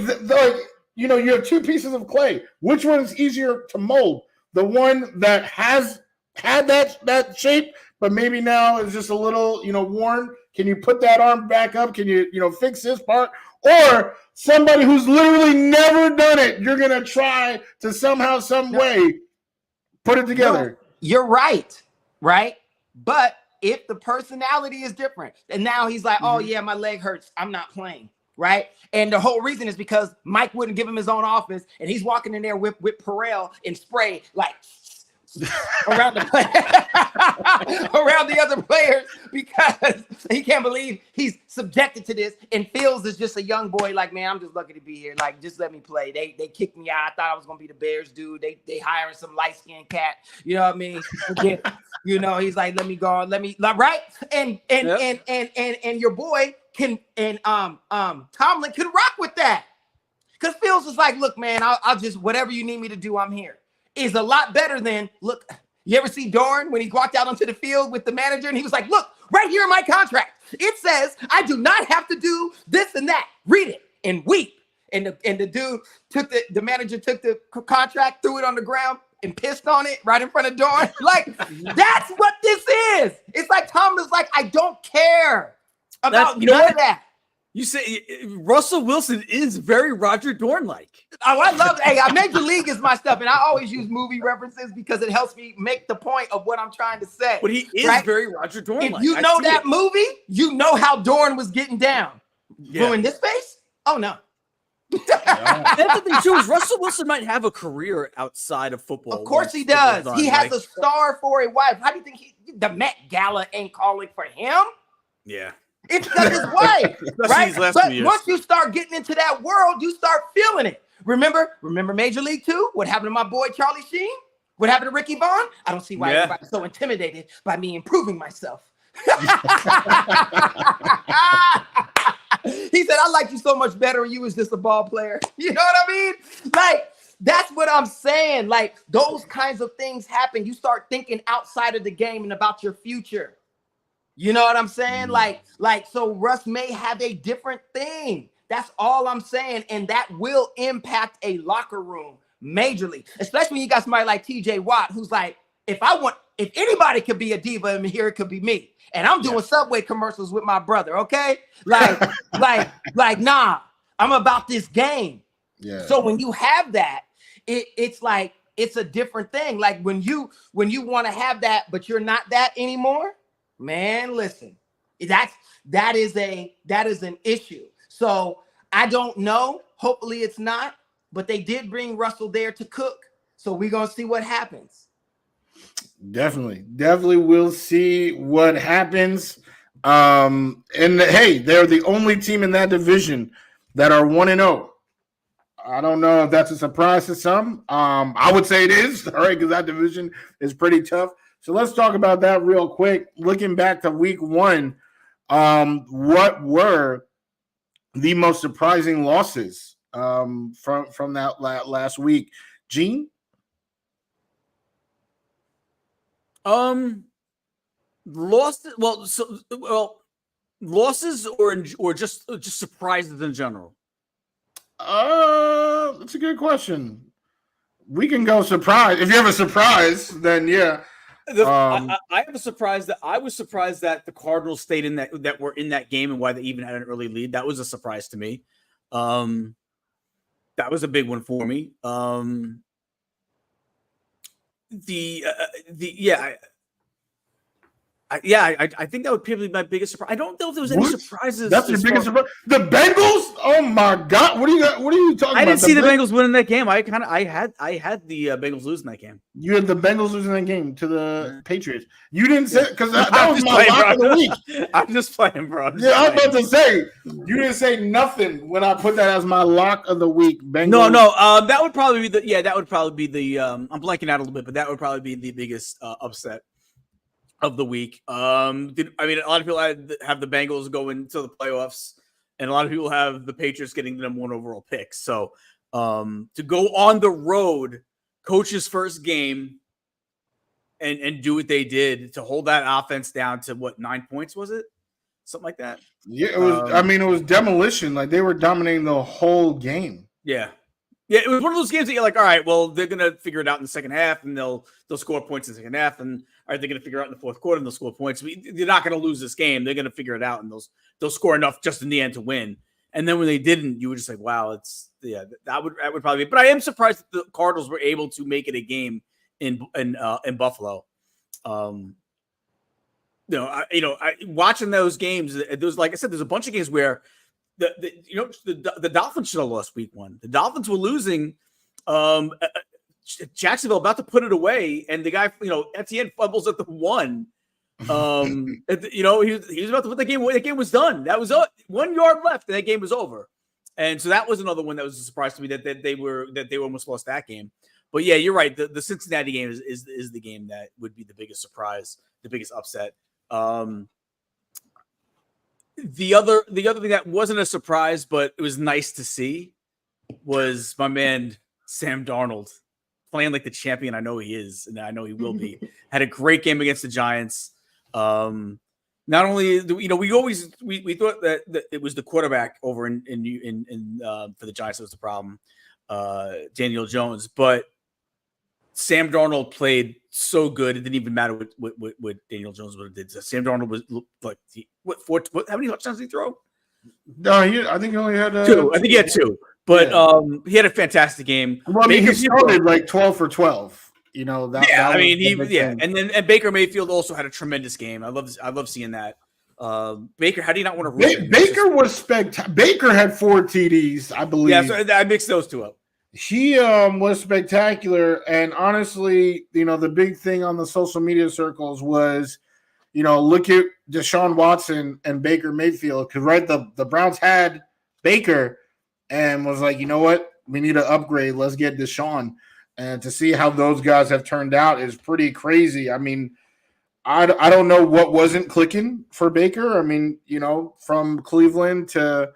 you know, you have 2 pieces of clay. Which one is easier to mold? The one that has had that shape, but maybe now is just a little, you know, worn. Can you put that arm back up? Can you, fix this part? Or somebody who's literally never done it, you're going to try to somehow, some way put it together. No, you're right? But if the personality is different, and now he's like, oh, yeah, my leg hurts, I'm not playing. Right. And the whole reason is because Mike wouldn't give him his own office, and he's walking in there with Perel and spray like around the around the other players, because he can't believe he's subjected to this. And Fields is just a young boy, like, man, I'm just lucky to be here. Like, just let me play. They kicked me out. I thought I was gonna be the Bears dude. They hiring some light-skinned cat. You know what I mean? Again, you know, he's like, let me go on, right. And your boy can Tomlin can rock with that, because Fields is like, look, man, I'll just, whatever you need me to do, I'm here. Is a lot better than, look, you ever see Dorn when he walked out onto the field with the manager and he was like, look, right here in my contract, it says I do not have to do this and that. Read it and weep. And the dude the manager took the contract, threw it on the ground and pissed on it right in front of Dorn. Like, that's what this is. It's like Tomlin's like, I don't care about none of that. You say Russell Wilson is very Roger Dorn-like. Oh, I love it. Hey, Major League is my stuff, and I always use movie references because it helps me make the point of what I'm trying to say. But he is very Roger Dorn-like. If you know that movie, you know how Dorn was getting down. Yeah. But in this space, oh no. That's the thing too, is Russell Wilson might have a career outside of football. Of course he does. He has a star for a wife. How do you think the Met Gala ain't calling for him? Yeah. It's because his wife, right? But once you start getting into that world, you start feeling it. Remember Major League 2? What happened to my boy Charlie Sheen? What happened to Ricky Vaughn? I don't see why everybody's so intimidated by me improving myself. He said, I like you so much better when you was just a ball player. You know what I mean? Like, that's what I'm saying. Like, those kinds of things happen. You start thinking outside of the game and about your future. You know what I'm saying? Like, so Russ may have a different thing. That's all I'm saying. And that will impact a locker room majorly, especially when you got somebody like TJ Watt, who's like, if anybody could be a diva in here, it could be me. And I'm doing Subway commercials with my brother, okay? Like, nah, I'm about this game. Yeah. So when you have that, it's like it's a different thing. Like when you want to have that, but you're not that anymore, man. Listen, that is an issue. So I don't know. Hopefully it's not. But they did bring Russell there to cook. So we're gonna see what happens. Definitely we'll see what happens. And hey, they're the only team in that division that are 1-0. I don't know if that's a surprise to some. I would say it is, all right, because that division is pretty tough. So let's talk about that real quick. Looking back to week 1, what were the most surprising losses from that last week? Gene? Losses or just surprises in general. That's a good question. We can go surprise. If you have a surprise, then yeah. I have a surprise that I was surprised that the Cardinals stayed in that were in that game and why they even had an early lead. That was a surprise to me. That was a big one for me. I think that would probably be my biggest surprise. I don't know if there was any surprises. That's your biggest surprise. The Bengals? Oh my God! What are you talking about? I didn't see the Bengals winning that game. I had the Bengals losing that game. You had the Bengals losing that game to the Patriots. You didn't say because that was my lock of the week. I'm just playing, bro. I was about to say you didn't say nothing when I put that as my lock of the week. Bengals. No. That would probably be the. I'm blanking out a little bit, but that would probably be the biggest upset of the week. A lot of people have the Bengals going to the playoffs, and a lot of people have the Patriots getting the #1 overall pick. So to go on the road, coach's first game, and do what they did to hold that offense down to 9 points, was it? Something like that. Yeah, it was. It was demolition. Like they were dominating the whole game. Yeah. Yeah, it was one of those games that you're like, all right, well, they're gonna figure it out in the second half, and they'll score points in the second half, and all right, they're gonna figure it out in the fourth quarter, and they'll score points. They're not gonna lose this game. They're gonna figure it out, and they'll score enough just in the end to win. And then when they didn't, you were just like, wow, that would probably be. But I am surprised that the Cardinals were able to make it a game in Buffalo. Watching those games, there's like I said, there's a bunch of games where. The Dolphins should have lost week 1. The Dolphins were losing. Jacksonville about to put it away, and the guy, Etienne fumbles at the 1. He was about to put the game away. The game was done. That was 1 yard left, and that game was over. And so that was another one that was a surprise to me that they almost lost that game. But yeah, you're right. The Cincinnati game is the game that would be the biggest surprise, the biggest upset. The other thing that wasn't a surprise, but it was nice to see, was my man Sam Darnold playing like the champion I know he is, and I know he will be. Had a great game against the Giants. Not only we thought that it was the quarterback over in for the Giants that was the problem, Daniel Jones, but Sam Darnold played so good. It didn't even matter what Daniel Jones would have did. So Sam Darnold was like, how many touchdowns did he throw? No, I think he only had 2. I think he had 2, but he had a fantastic game. Well, he started like 12 for 12. And then Baker Mayfield also had a tremendous game. I love seeing that. Baker, how do you not want to? Baker was spectacular. Baker had 4 TDs, I believe. Yeah, so I mixed those two up. He was spectacular, and honestly, the big thing on the social media circles was, look at Deshaun Watson and Baker Mayfield, because the Browns had Baker and was like, you know what, we need to upgrade. Let's get Deshaun, and to see how those guys have turned out is pretty crazy. I mean, I don't know what wasn't clicking for Baker. I mean, from Cleveland to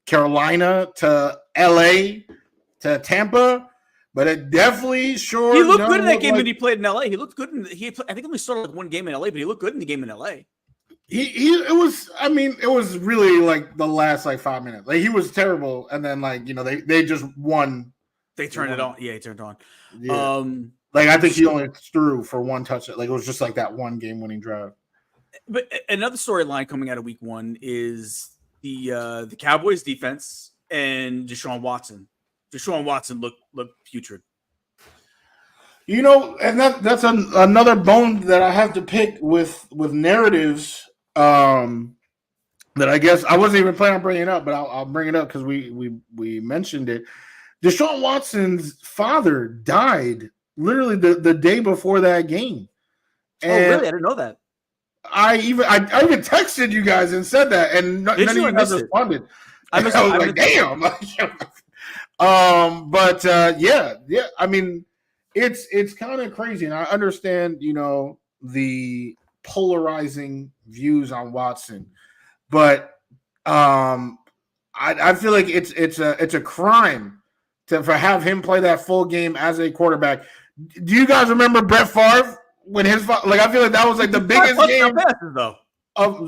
Carolina to LA. To Tampa, but it definitely he looked good in that game when he played in LA. He looked good I think he only started like 1 game in LA, but he looked good in the game in LA. It was really like the last 5 minutes. Like he was terrible, and then they just won. They turned it on. Yeah, he turned on. Yeah. Like I think he only threw for one touchdown. Like it was just like that one game-winning drive. But another storyline coming out of week 1 is the Cowboys defense and Deshaun Watson. Deshaun Watson looked putrid. You know, and that's another bone that I have to pick with narratives. That I guess I wasn't even planning on bringing it up, but I'll bring it up because we mentioned it. Deshaun Watson's father died literally the day before that game. And really? I didn't know that. I even texted you guys and said that, and none of you guys responded. I was like, damn. Yeah. I mean, it's kind of crazy, and I understand, you know, the polarizing views on Watson, but I feel like it's a crime for have him play that full game as a quarterback. Do you guys remember Brett Favre when his like? I feel like that was like the biggest game. Passes, though.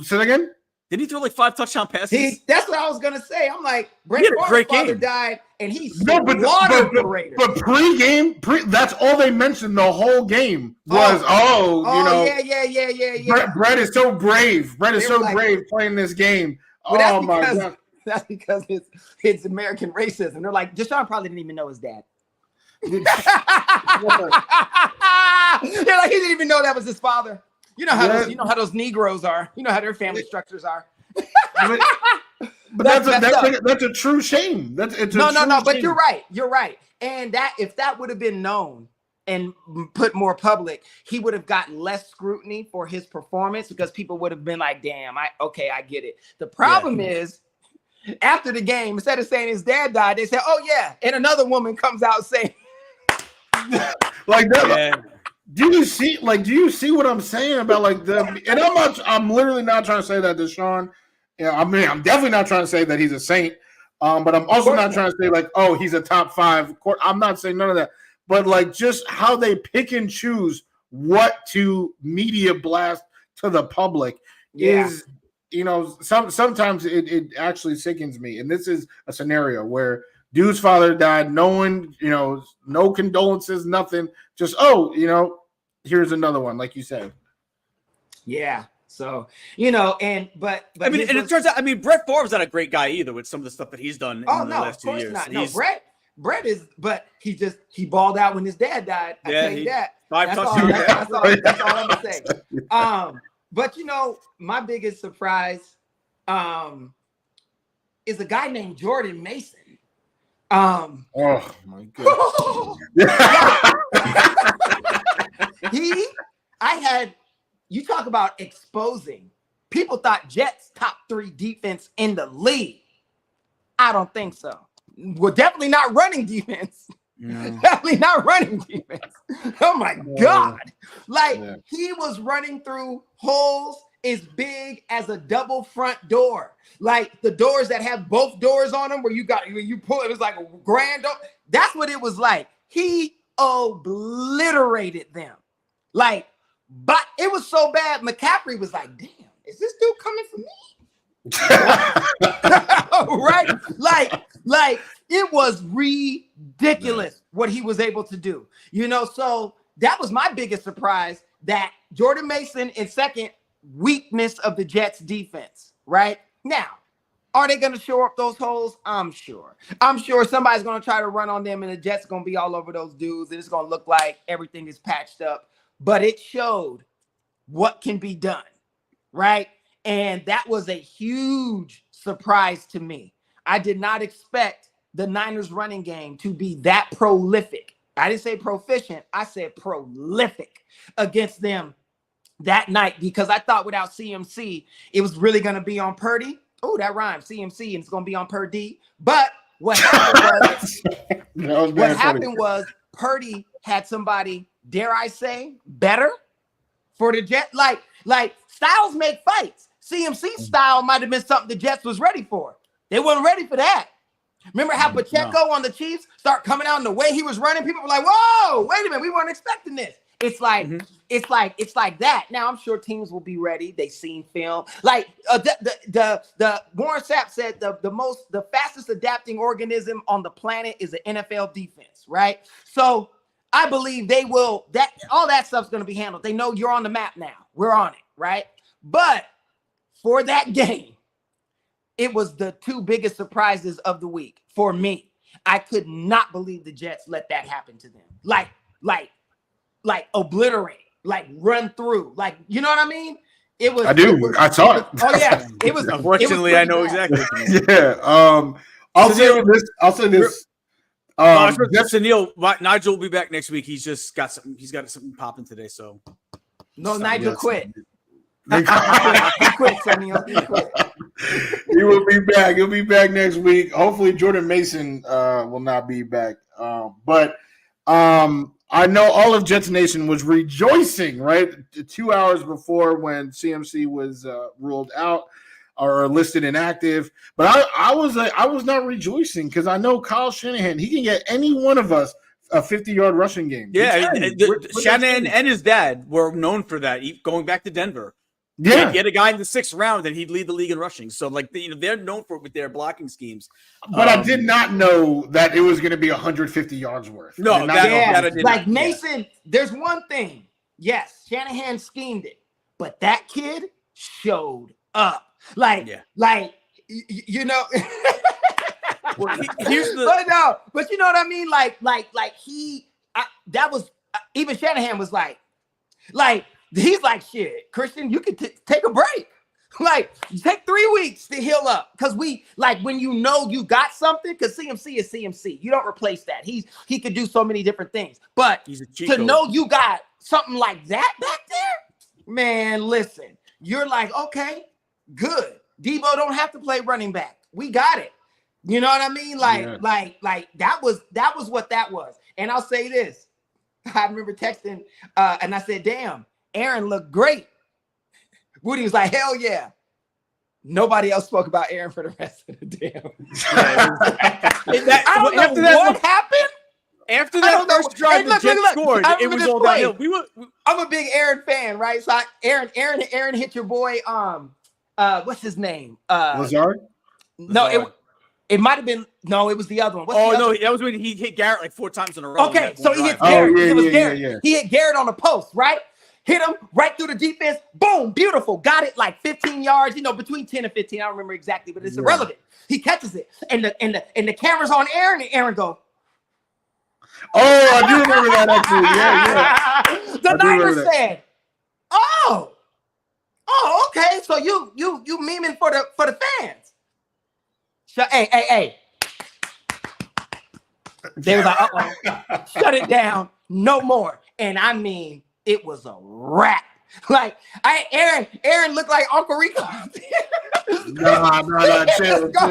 Say that again. Did he throw like 5 touchdown passes? That's what I was gonna say. I'm like, Brett Favre's father died, and he's but pre-game, that's all they mentioned the whole game was, Brett is so brave. Brett is so brave playing this game. Oh my God. That's because it's American racism. They're like, Deshaun probably didn't even know his dad. They're like, he didn't even know that was his father. You know how those Negroes are. You know how their family structures are. But that's a true shame. No. But you're right. And that if that would have been known and put more public, he would have gotten less scrutiny for his performance because people would have been like, "Damn, I get it." The problem is, after the game, instead of saying his dad died, they said, "Oh yeah," and another woman comes out saying, "Like that." Yeah. Do you see what I'm saying about like and I'm literally not trying to say that Deshaun, I mean, I'm definitely not trying to say that he's a saint, but I'm also not trying to say like, oh, he's a top 5. I'm not saying none of that, but like just how they pick and choose what to media blast to the public is, you know, sometimes it actually sickens me. And this is a scenario where dude's father died. No one, you know, no condolences, nothing. Just, here's another one, like you said. Yeah. So, you know, but I mean, and it turns out, I mean, Brett Favre's not a great guy either with some of the stuff that he's done in the last 2 years. Not. No, Brett is, but he balled out when his dad died. I tell you that. That's all I'm gonna say. But you know, my biggest surprise is a guy named Jordan Mason. Oh my God. You talk about exposing. People thought Jets top 3 defense in the league. I don't think so. Well, definitely not running defense. Definitely not running defense. Oh my God. He was running through holes as big as a double front door. Like the doors that have both doors on them where you pull it was like a grand door. That's what it was like. He obliterated them. But it was so bad. McCaffrey was like, damn, is this dude coming for me? Right? Like it was ridiculous what he was able to do. You know, so that was my biggest surprise, that Jordan Mason in second, weakness of the Jets defense, right? Now, are they going to shore up those holes? I'm sure somebody's going to try to run on them and the Jets going to be all over those dudes and it's going to look like everything is patched up. But it showed what can be done, right? And that was a huge surprise to me. I did not expect the Niners running game to be that prolific. I didn't say proficient. I said prolific against them that night because I thought without CMC, it was really going to be on Purdy. Oh, that rhymes. CMC, and it's going to be on Purdy. But what happened was Purdy had somebody, dare I say, better for the Jets. Like styles make fights. CMC style might have been something the Jets was ready for. They weren't ready for that. Remember how Pacheco on the Chiefs start coming out and the way he was running? People were like, whoa, wait a minute, we weren't expecting this. It's like that. Now I'm sure teams will be ready. They've seen film. Like the Warren Sapp said the fastest adapting organism on the planet is the NFL defense, right? So I believe they will. That all that stuff's going to be handled. They know you're on the map now. We're on it, right? But for that game, it was the two biggest surprises of the week for me. I could not believe the Jets let that happen to them. Like obliterate, like run through, like, you know what I mean? It was. I saw it. Oh yeah, it was. Unfortunately, I know exactly. Yeah. I'll say this. Neil, Nigel will be back next week. He's just got something. He's got something popping today. So Nigel quit. He quit, Neil. He quit. He will be back. He'll be back next week. Hopefully, Jordan Mason will not be back. But I know all of Jets Nation was rejoicing, right? 2 hours before when CMC was ruled out or listed inactive. But I was not rejoicing because I know Kyle Shanahan, he can get any one of us a 50-yard rushing game. Yeah, Shanahan and his dad were known for that, going back to Denver. Yeah, he'd get a guy in the 6th round and he'd lead the league in rushing. So, like, they're known for it with their blocking schemes. But I did not know that it was going to be 150 yards worth. No, like Mason. There's one thing. Yes, Shanahan schemed it, but that kid showed up. Like, you know. Here's the. But you know what I mean. That was even Shanahan was like. He's like, shit, Christian, you can take a break. Like, take 3 weeks to heal up. Because when you know you got something, because CMC is CMC. You don't replace that. He could do so many different things. But to know you got something like that back there, man, listen. You're like, okay, good. Debo don't have to play running back. We got it. You know what I mean? Like that was what that was. And I'll say this. I remember texting and I said, damn, Aaron looked great. Wudi was like, hell yeah. Nobody else spoke about Aaron for the rest of the damn. I don't know what happened. After that first drive, the Jets scored. It was all downhill. I'm a big Aaron fan, right? So Aaron hit your boy. What's his name? Lazard? No, it might have been. No, it was the other one. That was when he hit Garrett like 4 times in a row. Okay, so he hit Garrett. It was Garrett. Yeah. He hit Garrett on the post, right? Hit him right through the defense. Boom, beautiful. Got it like 15 yards, between 10 and 15. I don't remember exactly, but it's irrelevant. He catches it. And the camera's on Aaron, and Aaron go. Oh, I do remember that actually. Yeah. The Niners said, "Oh, okay. So you memeing for the fans." So hey. They was like, "Uh-oh, shut it down, no more." And I mean, it was a wrap. Like Aaron looked like Uncle Rico. No, chill. I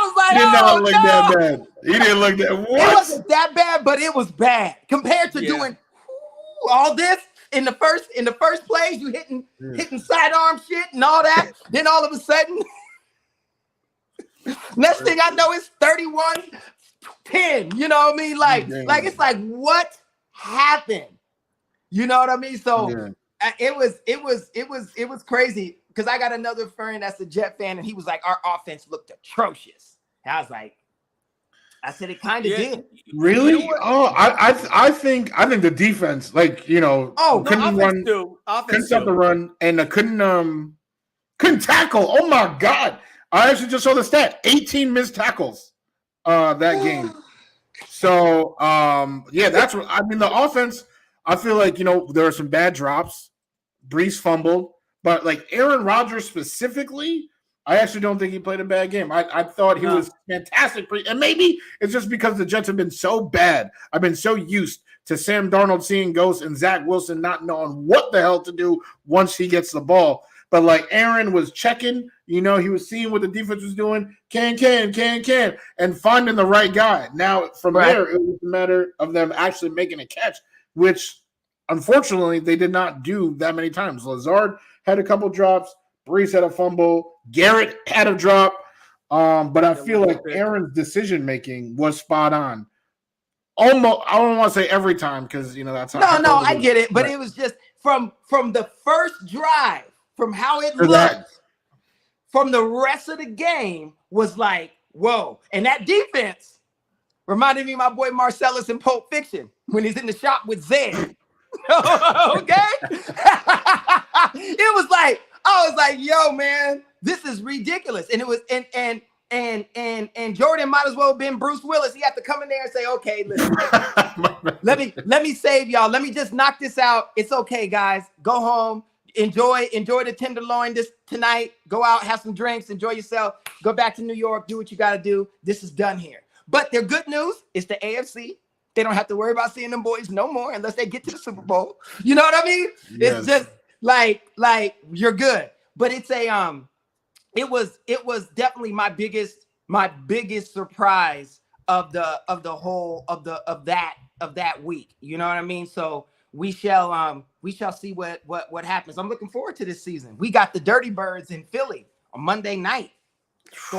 was like, he did not look that bad. He didn't look that. What? It wasn't that bad, but it was bad compared to doing all this in the first place. You hitting sidearm shit and all that. Then all of a sudden, next thing I know, it's 31-10. You know what I mean? Like it's like, what happened? You know what I mean? So it was crazy because I got another friend that's a Jet fan, and he was like, our offense looked atrocious. And I was like, I said it kind of did. Really? You know I think the defense, couldn't stop the run, and couldn't tackle. Oh my God. I actually just saw the stat. 18 missed tackles that game. So that's what I mean. The offense, I feel like, there are some bad drops. Brees fumbled, but like Aaron Rodgers specifically, I actually don't think he played a bad game. I thought he was fantastic. And maybe it's just because the Jets have been so bad. I've been so used to Sam Darnold seeing ghosts and Zach Wilson not knowing what the hell to do once he gets the ball. But like Aaron was checking, he was seeing what the defense was doing, can, and finding the right guy. Now, from there, it was a matter of them actually making a catch, which unfortunately they did not do that many times. Lazard had a couple drops. Brees had a fumble. Garrett had a drop. But I feel like Aaron's decision-making was spot on. Almost, I don't want to say every time because, that's how. No, I get it. But it was just from the first drive, from how it looked, from the rest of the game was like, whoa. And that defense, Reminded me of my boy Marcellus in Pulp Fiction when he's in the shop with Zed. Okay? It was like, I was like, yo, man, this is ridiculous. And it was, and Jordan might as well have been Bruce Willis. He had to come in there and say, okay, listen, let me save y'all. Let me just knock this out. It's okay, guys. Go home. Enjoy the tenderloin this tonight. Go out, have some drinks, enjoy yourself. Go back to New York, do what you got to do. This is done here. But their good news is the AFC. They don't have to worry about seeing them boys no more unless they get to the Super Bowl. You know what I mean? Yes. It's just like you're good. But it's a it was definitely my biggest surprise of that week. You know what I mean? So we shall see what happens. I'm looking forward to this season. We got the Dirty Birds in Philly on Monday night. It's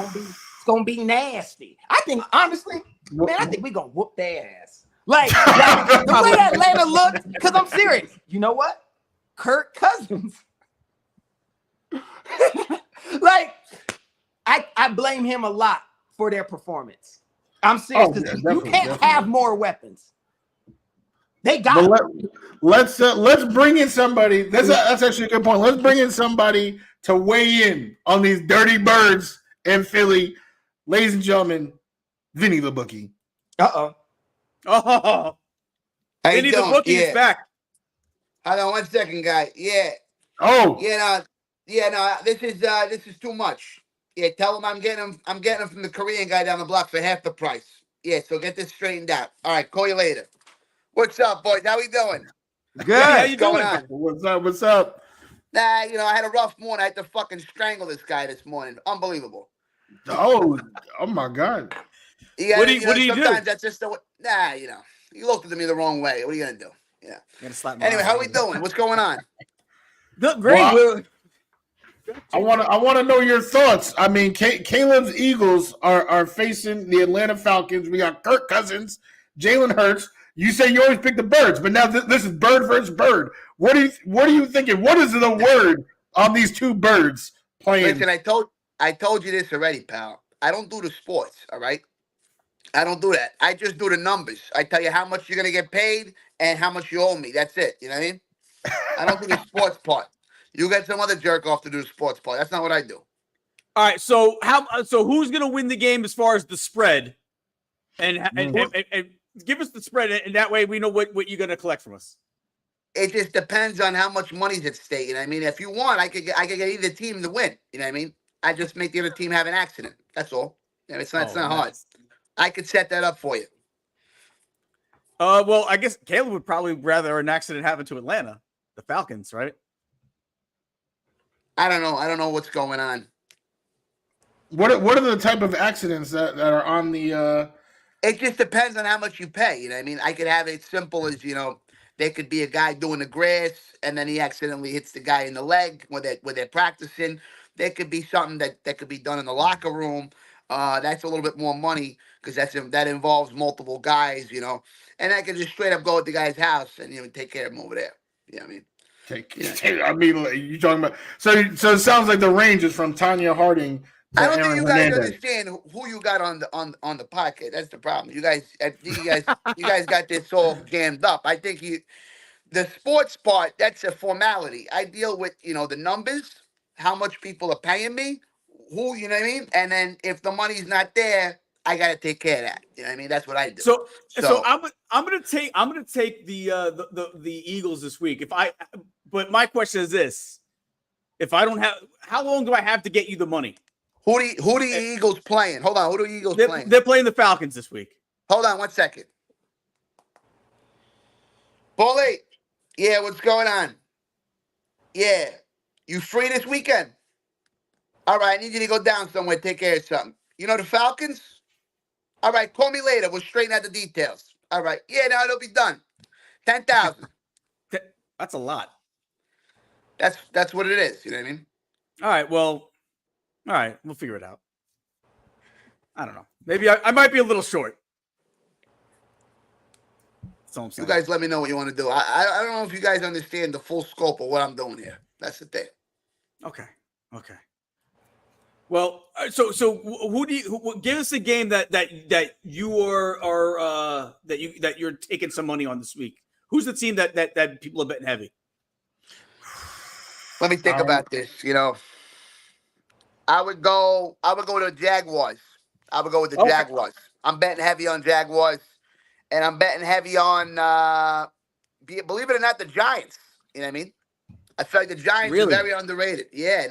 gonna be nasty. I think honestly, man, I think we're gonna whoop their ass. Like the way Atlanta looked, because I'm serious. You know what? Kirk Cousins. Like, I blame him a lot for their performance. I'm serious, because you can't have more weapons. They got. Let's bring in somebody. That's actually a good point. Let's bring in somebody to weigh in on these Dirty Birds in Philly, ladies and gentlemen. Vinny the Bookie. Oh, Vinny the Bookie is back. Hold on 1 second, guy. Yeah. Oh. No. This is too much. Yeah, tell him I'm getting him from the Korean guy down the block for half the price. Yeah, so get this straightened out. All right, call you later. What's up, boys? How we doing? Good. How you doing? What's up? Nah, I had a rough morning. I had to fucking strangle this guy this morning. Unbelievable. Oh my God. Yeah, what do you do? Sometimes that's just the way. Nah, you looked at me the wrong way. What are you gonna do? Yeah. Anyway, how we doing? What's going on? Great. Well, I want to know your thoughts. I mean, Caleeb's Eagles are facing the Atlanta Falcons. We got Kirk Cousins, Jalen Hurts. You say you always pick the Birds, but now this is bird versus bird. What are you thinking? What is the word on these two birds playing? Listen, I told you this already, pal. I don't do the sports, all right? I don't do that. I just do the numbers. I tell you how much you're gonna get paid and how much you owe me. That's it. You know what I mean? I don't do the sports part. You get some other jerk off to do the sports part. That's not what I do. All right. So who's gonna win the game as far as the spread? And give us the spread, and that way we know what you're gonna collect from us. It just depends on how much money's at stake. You know what I mean? If you want, I could get either team to win. You know what I mean? I just make the other team have an accident. That's all. It's not hard. I could set that up for you. Well, I guess Caleeb would probably rather an accident happen to Atlanta, the Falcons, right? I don't know. I don't know what's going on. What are the type of accidents that are on the? It just depends on how much you pay. You know what I mean? I could have it simple as, there could be a guy doing the grass and then he accidentally hits the guy in the leg where they're practicing. There could be something that could be done in the locker room. That's a little bit more money because that involves multiple guys, And I could just straight up go at the guy's house and take care of him over there. You know what I mean? I mean, you talking about so it sounds like the range is from Tanya Harding. I don't think you guys understand who you got on the podcast. That's the problem. You guys got this all jammed up. I think the sports part, that's a formality. I deal with the numbers, how much people are paying me, who, you know what I mean, and then if the money's not there, I got to take care of that. You know what I mean? That's what I do. So I'm gonna take the Eagles this week. But my question is this: if I don't have, how long do I have to get you the money? Who the Eagles playing? Hold on. Who the Eagles playing? They're playing the Falcons this week. Hold on 1 second. Bully. Yeah, what's going on? Yeah. You free this weekend? All right, I need you to go down somewhere, take care of something. You know the Falcons? All right, call me later. We'll straighten out the details. All right. Yeah, no, it'll be done. 10,000. That's a lot. That's what it is. You know what I mean? All right. Well, all right. We'll figure it out. I don't know. Maybe I might be a little short. That's all I'm saying. You guys let me know what you want to do. I don't know if you guys understand the full scope of what I'm doing here. That's the thing. Okay. Well, so who do you give us a game that you are that you're taking some money on this week? Who's the team that people are betting heavy? Let me think about this. I would go to the Jaguars. I would go with the Jaguars. I'm betting heavy on Jaguars, and I'm betting heavy on believe it or not, the Giants. You know what I mean? I feel like the Giants are very underrated. Yeah,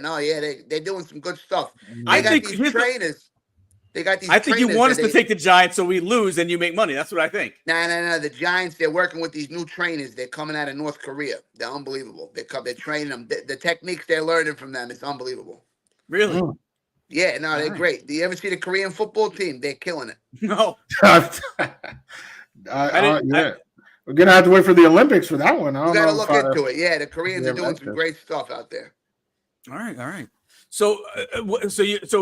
they're doing some good stuff. They got these trainers. I think you want us to take the Giants so we lose and you make money. That's what I think. No. The Giants, they're working with these new trainers. They're coming out of North Korea. They're unbelievable. They're training them. The techniques they're learning from them is unbelievable. Really? Yeah, no, they're great. Do you ever see the Korean football team? They're killing it. No. We're gonna have to wait for the Olympics for that one. You gotta look into it. Yeah, the Koreans are doing some great stuff out there. All right. So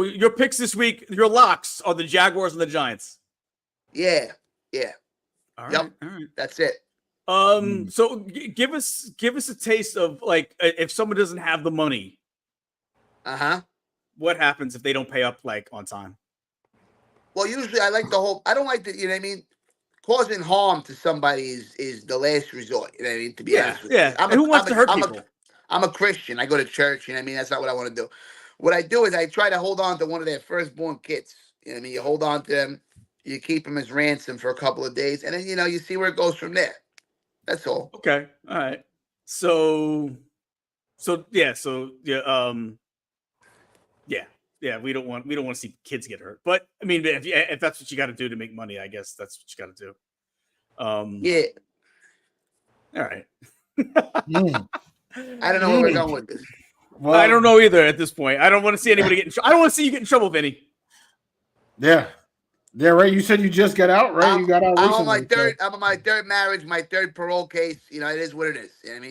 your picks this week, your locks are the Jaguars and the Giants. Yeah. All right. That's it. So give us a taste of, like, if someone doesn't have the money. What happens if they don't pay up, like, on time? Well, usually I don't like the, you know what I mean? Causing harm to somebody is the last resort. You know what I mean? To be honest with you. Who wants to hurt people? I'm a Christian. I go to church. You know what I mean? That's not what I want to do. What I do is I try to hold on to one of their firstborn kids. You know what I mean? You hold on to them. You keep them as ransom for a couple of days. And then, you see where it goes from there. That's all. Okay. All right. So we don't want to see kids get hurt. But I mean, if that's what you got to do to make money, I guess that's what you got to do. Yeah. All right. I don't know where we're going with this. Well, I don't know either at this point. I don't want to see anybody get in trouble. I don't want to see you get in trouble, Vinny. Yeah, right. You said you just got out, right? You got out recently. I'm on my third marriage, my third parole case. It is what it is. You know what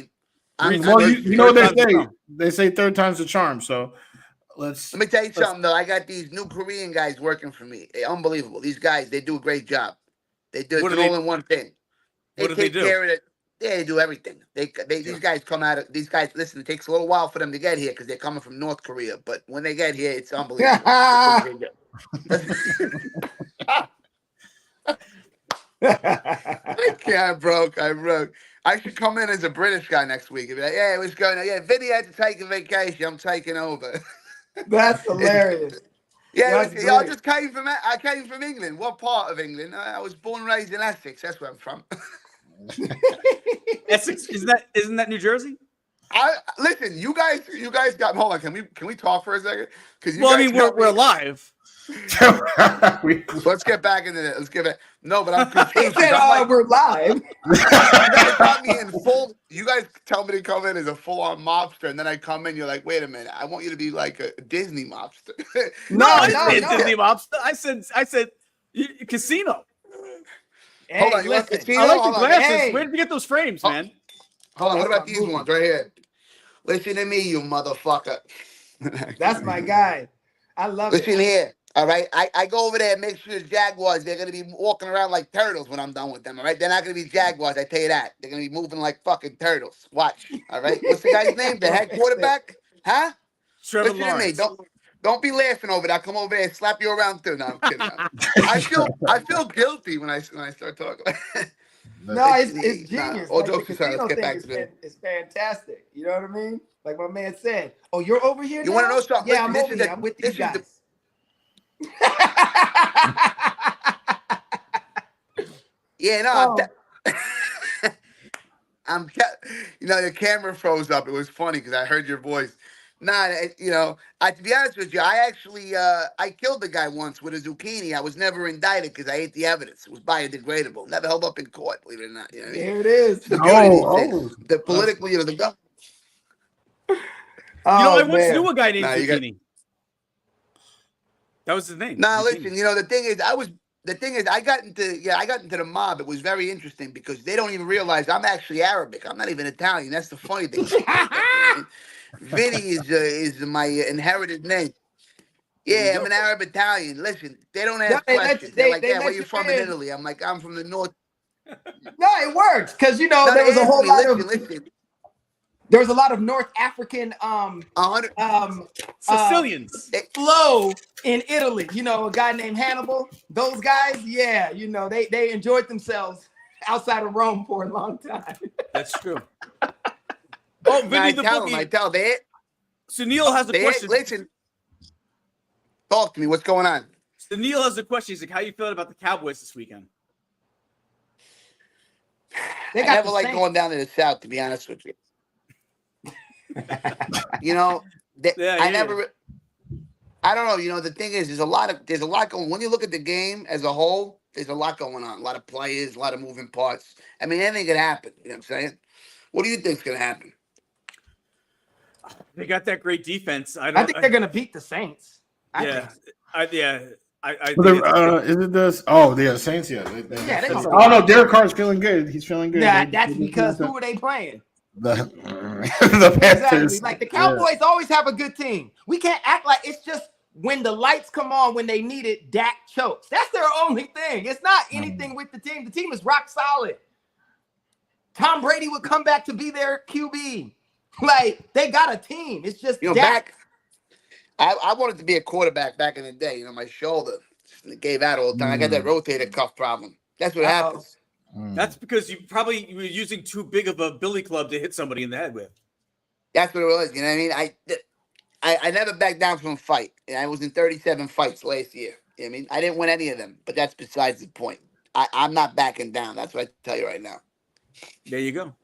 I mean? You know what they say? They say third time's the charm. So let me tell you something, though. I got these new Korean guys working for me. They're unbelievable. These guys, they do a great job. They do it all in one thing. They take care of it. Yeah, they do everything. These guys come out of these guys. Listen, it takes a little while for them to get here because they're coming from North Korea. But when they get here, it's unbelievable. I broke. I should come in as a British guy next week. Be like, yeah, it was going. Yeah, Vinny had to take a vacation. I'm taking over. That's hilarious. Yeah, I just came from. I came from England. What part of England? I was born and raised in Essex. That's where I'm from. Essex, isn't that New Jersey? Listen, you guys got. Hold on, can we talk for a second? Because we're live. Let's get back into it. Let's get back. No, but I'm confused. We're live. You guys got me in full. You guys tell me to come in as a full-on mobster, and then I come in. You're like, wait a minute. I want you to be like a Disney mobster. No, Disney mobster. I said casino. Hey, hold on, you want casino? I like the glasses. Hey. Where did you get those frames, man? Hold on, what about these ones right here? Listen to me, you motherfucker. That's my guy. I love it. Listen here, all right? I go over there and make sure the Jaguars, they're going to be walking around like turtles when I'm done with them, all right? They're not going to be Jaguars, I tell you that. They're going to be moving like fucking turtles. Watch, all right? What's the guy's name? The head quarterback? Huh? Trevor Listen Lawrence. to me. Don't be laughing over that. Come over there and slap you around too. No, I'm kidding. I feel guilty when I start talking. No, it's genius. All jokes aside, let's get back to this. It's fantastic. You know what I mean? Like my man said. Oh, you're over here. You want to know something? Yeah, I'm over here. I'm with these guys. Yeah, no. I'm. The camera froze up. It was funny because I heard your voice. Nah, to be honest with you, I actually I killed the guy once with a zucchini. I was never indicted because I ate the evidence. It was biodegradable. Never held up in court, believe it or not. You know what I mean? There it is. The politically, the government. I once knew a guy named Zucchini. That was his name. Nah, listen, the thing is, I got into the mob. It was very interesting because they don't even realize I'm actually Arabic. I'm not even Italian. That's the funny thing. Vinny is my inherited name. Yeah, I'm an Arab Italian. Listen, they don't ask questions. They're like, where you from in Italy? I'm like, I'm from the north. No, it works because there was a whole lot of. There's a lot of North African Sicilians. flow in Italy. You know, a guy named Hannibal. Those guys, yeah, you know, they enjoyed themselves outside of Rome for a long time. That's true. Oh, Vinny the Boogie. I tell they. So Neil has a question. Listen, talk to me. What's going on? So Neil has a question. He's like, "How you feeling about the Cowboys this weekend?" I never like going down to the South, to be honest with you. You know, I don't know. You know, the thing is, there's a lot going. When you look at the game as a whole, there's a lot going on. A lot of players, a lot of moving parts. I mean, anything could happen. You know what I'm saying? What do you think's gonna happen? They got that great defense. I think they're gonna beat the Saints. I think is it this? Oh, the Saints. Yeah. Oh no, Derek Carr's feeling good. He's feeling good. Yeah, that's because who are they playing? The Panthers. Exactly. Like the Cowboys always have a good team. We can't act like it's just when the lights come on when they need it. Dak chokes. That's their only thing. It's not anything with the team. The team is rock solid. Tom Brady would come back to be their QB. Like they got a team. It's just Dak. I wanted to be a quarterback back in the day. You know, my shoulder gave out all the time. I got that rotator cuff problem. That's what happens. That's because you were using too big of a billy club to hit somebody in the head with. That's what it was. You know what I mean? I never backed down from a fight. And I was in 37 fights last year. You know what I mean? I didn't win any of them, but that's besides the point. I'm not backing down. That's what I tell you right now. There you go.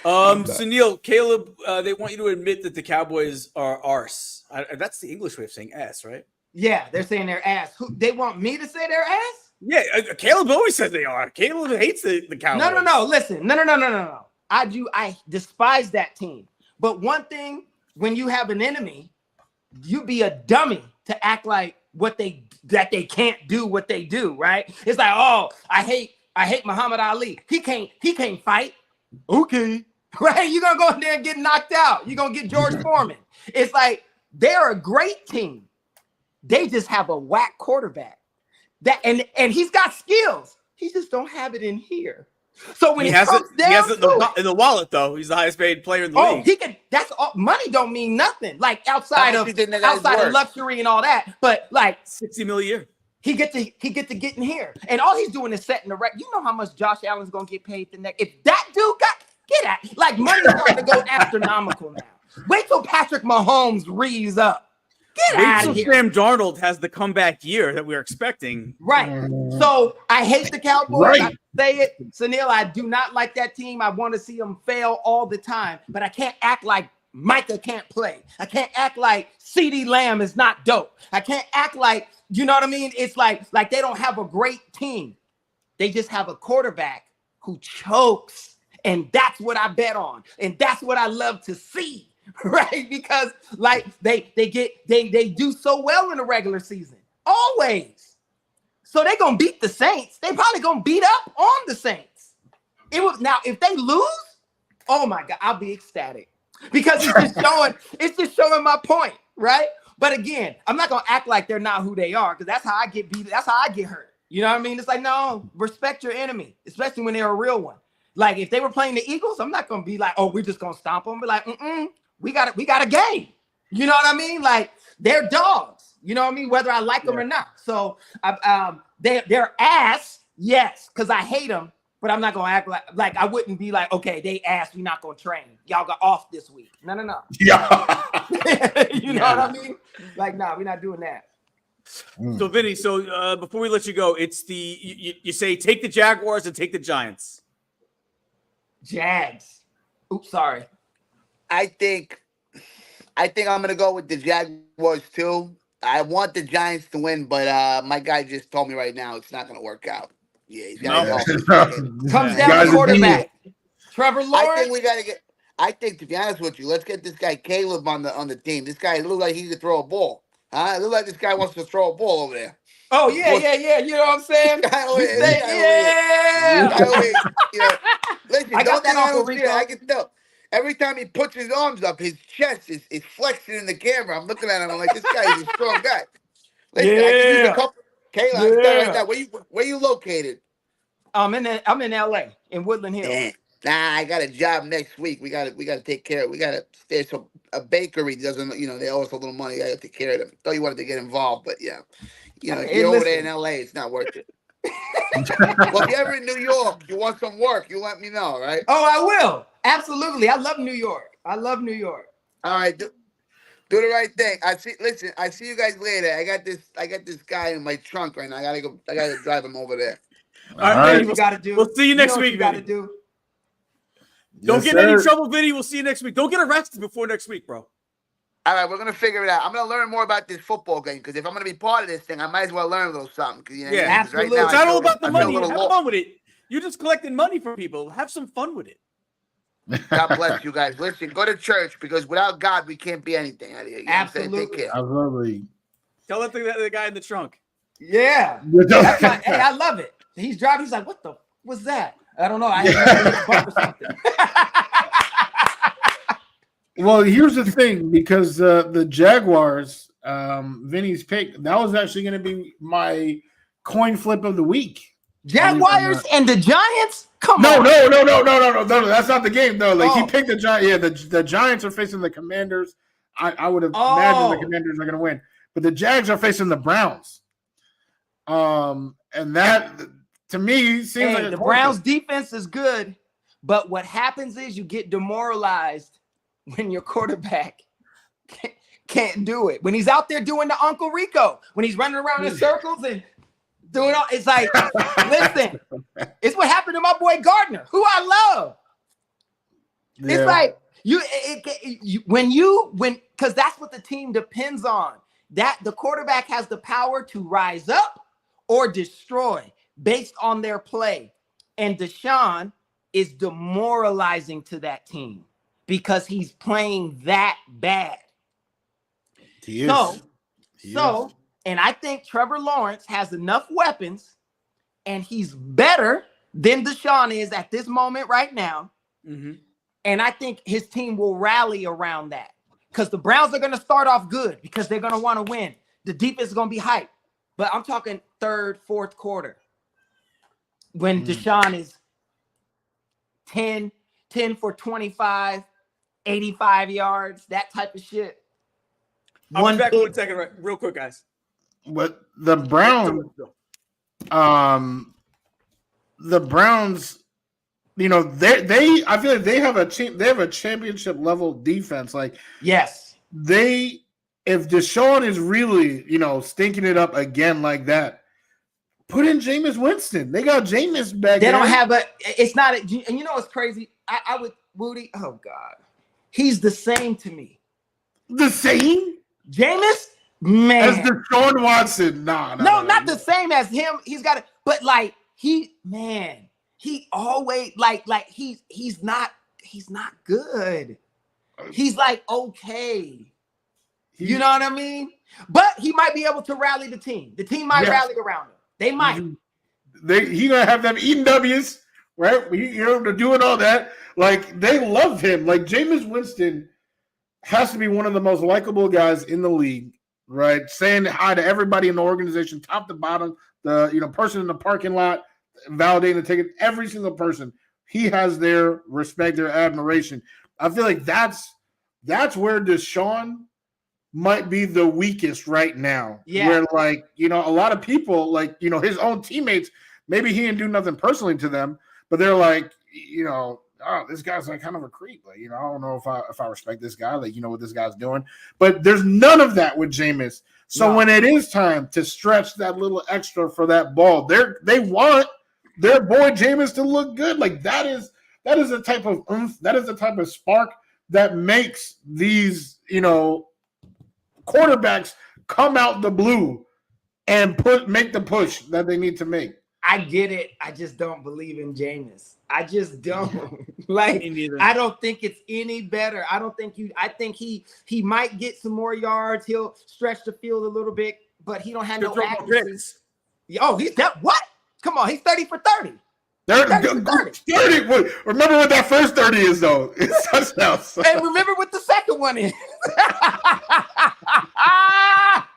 So Neil, Caleb, they want you to admit that the Cowboys are arse. That's the English way of saying ass, right? Yeah, they're saying their ass. They want me to say their ass? Yeah, Caleb always says they are. Caleb hates the Cowboys. No. Listen, no. I despise that team. But one thing, when you have an enemy, you be a dummy to act like that they can't do what they do, right? It's like, oh, I hate Muhammad Ali. He can't fight. Okay. Right? You're gonna go in there and get knocked out. You're gonna get George Foreman. It's like they're a great team. They just have a whack quarterback. And he's got skills. He just don't have it in here. So when he has it in the wallet, though, he's the highest paid player in the league. He can. That's all. Money don't mean nothing. Like outside of luxury and all that. But like $60 million a year. He get to get in here, and all he's doing is setting the record. You know how much Josh Allen's gonna get paid the next. If that dude get at like money's starting to go astronomical now. Wait till Patrick Mahomes rees up. Get out of here. Sam Darnold has the comeback year that we're expecting. Right. So I hate the Cowboys. Right. I say it, Sunil. I do not like that team. I want to see them fail all the time, but I can't act like Micah can't play. I can't act like CeeDee Lamb is not dope. I can't act like, you know what I mean? It's like they don't have a great team. They just have a quarterback who chokes, and that's what I bet on, and that's what I love to see. Right, because like they do so well in the regular season, always. So they're gonna beat the Saints. They probably gonna beat up on the Saints. Now if they lose, oh my God, I'll be ecstatic because it's just showing my point, right? But again, I'm not gonna act like they're not who they are because that's how I get beat. That's how I get hurt. You know what I mean? It's like no, respect your enemy, especially when they're a real one. Like if they were playing the Eagles, I'm not gonna be like, oh, we're just gonna stomp them. Be like, we got a game. You know what I mean? Like they're dogs. You know what I mean? Whether I like them or not. So they're ass, yes, because I hate them. But I'm not gonna act like I wouldn't be like, okay, they ass. We're not gonna train. Y'all got off this week. No. Yeah. You know what I mean? Like, nah, we're not doing that. So Vinny, before we let you go, it's you say take the Jaguars and take the Giants. Jags. Oops, sorry. I think I'm gonna go with the Jaguars too. I want the Giants to win, but my guy just told me right now it's not gonna work out. Yeah, he's got comes down to quarterback. Trevor Lawrence. I think to be honest with you, let's get this guy Caleeb on the team. This guy looks like he could throw a ball. It looks like this guy wants to throw a ball over there. Oh yeah. You know what I'm saying? Listen, I got that off here. I can tell. Every time he puts his arms up, his chest is flexing in the camera. I'm looking at him. I'm like, this guy is a strong guy. Listen, I can use a couple. Kayla, I'm right now. Where you located? I'm in LA in Woodland Hills. Nah, I got a job next week. We gotta take care of. There's a bakery doesn't. They owe us a little money. I gotta take care of them. Thought you wanted to get involved, but yeah. If Hey, you're over there in listen. LA, it's not worth it. Well, if you're ever in New York, you want some work, you let me know, right? Oh, I will. Absolutely. I love New York. I love New York. All right, do the right thing. Listen, I see you guys later. I got this guy in my trunk right now. I gotta drive him over there. All right, All Vinny, right. You got to do. we'll see you next know what week, you got to Vinny. do. Don't Yes, get in any sir. trouble, Vinny. We'll see you next week. Don't get arrested before next week, bro. All right, we're gonna figure it out. I'm gonna learn more about this football game because if I'm gonna be part of this thing, I might as well learn a little something. 'Cause, Yeah. right Absolutely. now, It's not all about the I feel a money. little Have lost. fun with it. You're just collecting money from people. Have some fun with it. God bless you guys. Listen, go to church because without God, we can't be anything out here. You know what I'm saying? Take Absolutely. care. Absolutely. Tell that the guy in the trunk. Yeah. That's my, hey, I love it. He's driving. He's like, what the was that? I don't know. I had a bump or something. Well, here's the thing, because the Jaguars, Vinny's pick, that was actually going to be my coin flip of the week. Jaguars and the Giants? Come No, on. no. That's not the game, though. Like, Oh. he picked the Giants. Yeah, the Giants are facing the Commanders. I would have imagined the Commanders are going to win. But the Jags are facing the Browns. And that, to me, seems like The Browns defense is good, but what happens is you get demoralized when your quarterback can't do it. When he's out there doing the Uncle Rico, when he's running around in circles and doing all, it's like, listen, it's what happened to my boy Gardner, who I love. Yeah. It's like because that's what the team depends on. That the quarterback has the power to rise up or destroy based on their play. And Deshaun is demoralizing to that team because he's playing that bad. He is. And I think Trevor Lawrence has enough weapons and he's better than Deshaun is at this moment right now. Mm-hmm. And I think his team will rally around that because the Browns are going to start off good because they're going to want to win. The defense is going to be hyped. But I'm talking third, fourth quarter when Deshaun is 10 for 25, 85 yards, that type of shit. I'll be back in 1 second, right? Real quick, guys. But the Browns, I feel like they have a championship level defense. Like, yes, if Deshaun is really, stinking it up again like that, put in Jameis Winston. They got Jameis back. They don't have it's not, and you know what's crazy? I would, Wudi, oh God. He's the same to me. The same? Jameis? Man. As Deshaun Watson. No, not the same as him. He's got it, but like he always he's not good. He's like okay. You know what I mean? But he might be able to rally the team. The team might rally around him. They might. He gonna have them eating W's, right? They're doing all that. Like, they love him. Like, Jameis Winston has to be one of the most likable guys in the league, right? Saying hi to everybody in the organization, top to bottom, the person in the parking lot, validating the ticket, every single person. He has their respect, their admiration. I feel like that's where Deshaun might be the weakest right now. Yeah. Where, like, a lot of people, like, his own teammates, maybe he didn't do nothing personally to them, but they're like, oh, this guy's like kind of a creep. Like, I don't know if I respect this guy, like, what this guy's doing. But there's none of that with Jameis. So when it is time to stretch that little extra for that ball, they want their boy Jameis to look good. Like, that is the type of oomph, that is the type of spark that makes these, quarterbacks come out the blue and make the push that they need to make. I get it. I just don't believe in Jameis. I just don't. Like, I don't think it's any better. I think he might get some more yards. He'll stretch the field a little bit, but he don't have no accuracy. Oh, he's that what? Come on, he's 30 for 30. 30. Remember what that first 30 is, though. It's touchdowns. And remember what the second one is.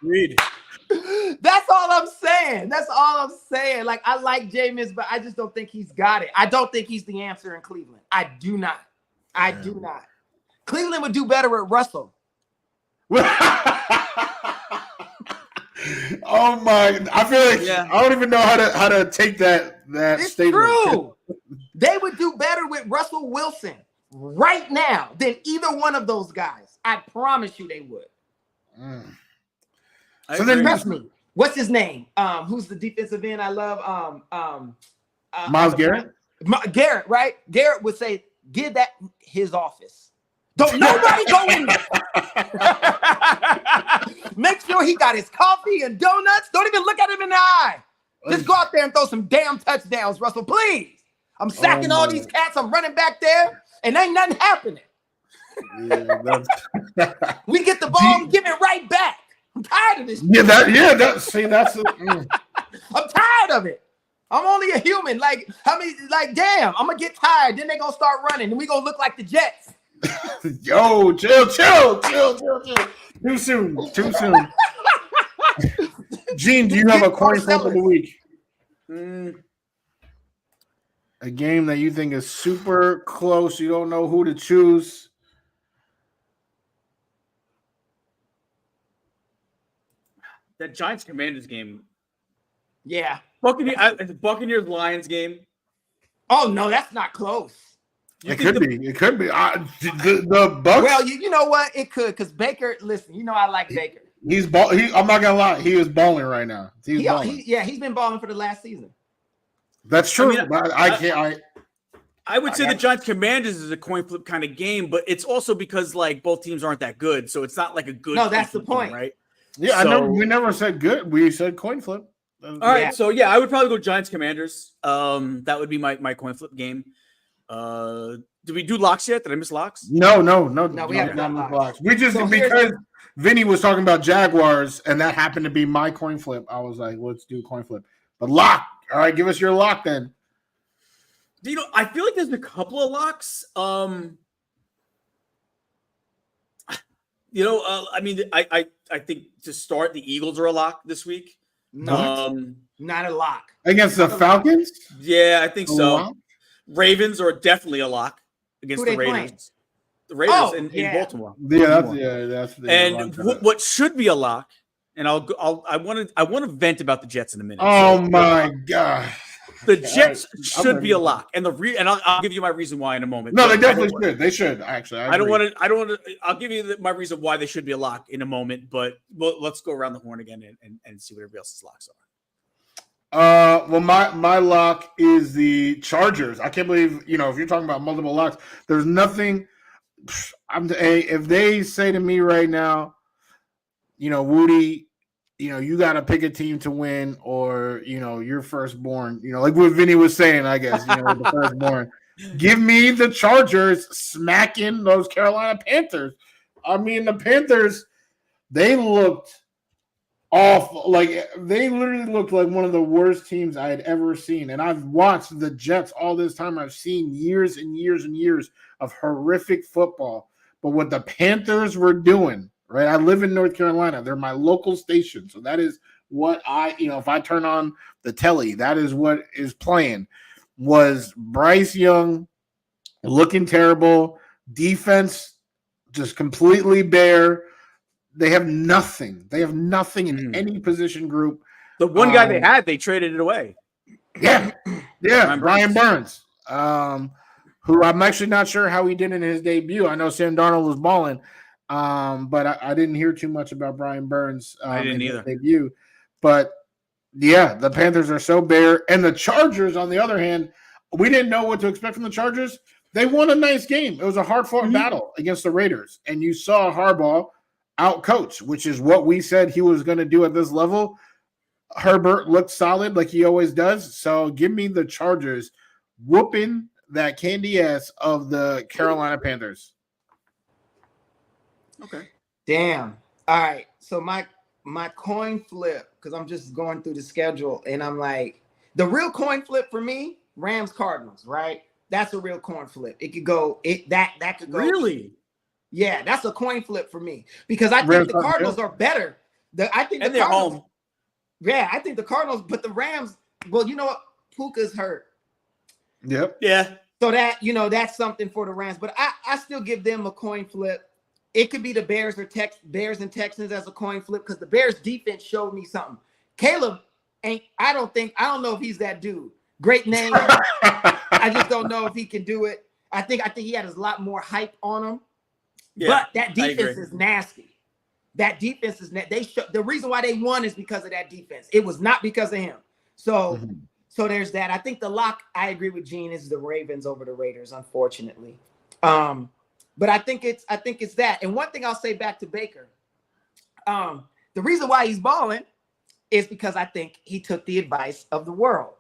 Read. That's all I'm saying. That's all I'm saying. Like, I like Jameis, but I just don't think he's got it. I don't think he's the answer in Cleveland. I do not. I do not. Cleveland would do better with Russell. Oh my! I feel like I don't even know how to take that It's statement. True. They would do better with Russell Wilson right now than either one of those guys. I promise you they would. So then, trust me. What's his name? Who's the defensive end I love? Myles Garrett. Garrett, right? Garrett would say, "Give that his office. Don't nobody go in there. Make sure he got his coffee and donuts. Don't even look at him in the eye. Just go out there and throw some damn touchdowns, Russell, please. I'm sacking all these cats. I'm running back there, and ain't nothing happening. Yeah, we get the ball and give it right back. I'm tired of this. I'm tired of it. I'm only a human. Like, damn, I'm gonna get tired. Then they gonna start running, and we gonna look like the Jets. Yo, chill. Too soon. Gene, do you have a coin flip of the week? A game that you think is super close. You don't know who to choose. That Giants Commanders game. Yeah. Buccaneers Lions game. Oh no, that's not close. It could be. The Bucs. Well, you know what? It could, because Baker. Listen, you know I like Baker. I'm not gonna lie. He is balling right now. He's been balling for the last season. That's true. I would say the Giants Commanders is a coin flip kind of game, but it's also because like both teams aren't that good, so it's not like a good. No, that's the point, right? Yeah, we never said good. We said coin flip. All right, so yeah, I would probably go Giants Commanders. That would be my coin flip game. Did we do locks yet? Did I miss locks? No, we have not locks. We just because Vinny was talking about Jaguars and that happened to be my coin flip. I was like, let's do coin flip. But lock. All right, give us your lock then. You know, I feel like there's a couple of locks. I mean, I think to start, the Eagles are a lock this week. Not a lock. Against the Falcons? Yeah, I think so. Lock? Ravens are definitely a lock against the Raiders. Playing? The Raiders in Baltimore. That's and what should be a lock, and I want to vent about the Jets in a minute. Oh my god. The Jets should be a lock, and I'll give you my reason why in a moment. No, they definitely should. They should actually. I don't want to. I'll give you my reason why they should be a lock in a moment. But let's go around the horn again and see what everybody else's locks are. Well, my lock is the Chargers. I can't believe if you're talking about multiple locks, there's nothing. If they say to me right now, Wudi, you got to pick a team to win, or your firstborn. Like what Vinny was saying, I guess. The firstborn. Give me the Chargers smacking those Carolina Panthers. I mean, the Panthers, they looked awful. Like they literally looked like one of the worst teams I had ever seen. And I've watched the Jets all this time. I've seen years and years and years of horrific football. But what the Panthers were doing. Right, I live in North Carolina. They're my local station, so that is what if I turn on the telly, that is what is playing. Was Bryce Young looking terrible? Defense just completely bare. They have nothing. They have nothing in any position group. The one guy they had, they traded it away. Yeah, Brian Burns, who I'm actually not sure how he did in his debut. I know Sam Darnold was balling. But I didn't hear too much about Brian Burns I didn't either. Debut. But yeah, the Panthers are so bare. And the Chargers, on the other hand, we didn't know what to expect from the Chargers. They won a nice game. It was a hard-fought battle against the Raiders. And you saw Harbaugh out-coach, which is what we said he was going to do at this level. Herbert looked solid like he always does. So give me the Chargers whooping that candy ass of the Carolina Panthers. Okay. Damn. All right. So my coin flip, because I'm just going through the schedule, and I'm like, the real coin flip for me, Rams Cardinals, right? That's a real coin flip. It could go. That could go. Really? Yeah, that's a coin flip for me because I think the Cardinals are better. I think and the they're Cardinals, home. Yeah, I think the Cardinals, but the Rams, well, you know what? Puka's hurt. Yep. Yeah. So that, that's something for the Rams. But I still give them a coin flip. It could be the Bears and Texans as a coin flip because the Bears defense showed me something. Caleeb I don't know if he's that dude. Great name. I just don't know if he can do it. I think he had a lot more hype on him. Yeah, but that defense is nasty. That defense is the reason why they won is because of that defense. It was not because of him. So so there's that. I think the lock, I agree with Gene, is the Ravens over the Raiders, unfortunately. But I think it's that. And one thing I'll say back to Baker, the reason why he's balling is because I think he took the advice of the world.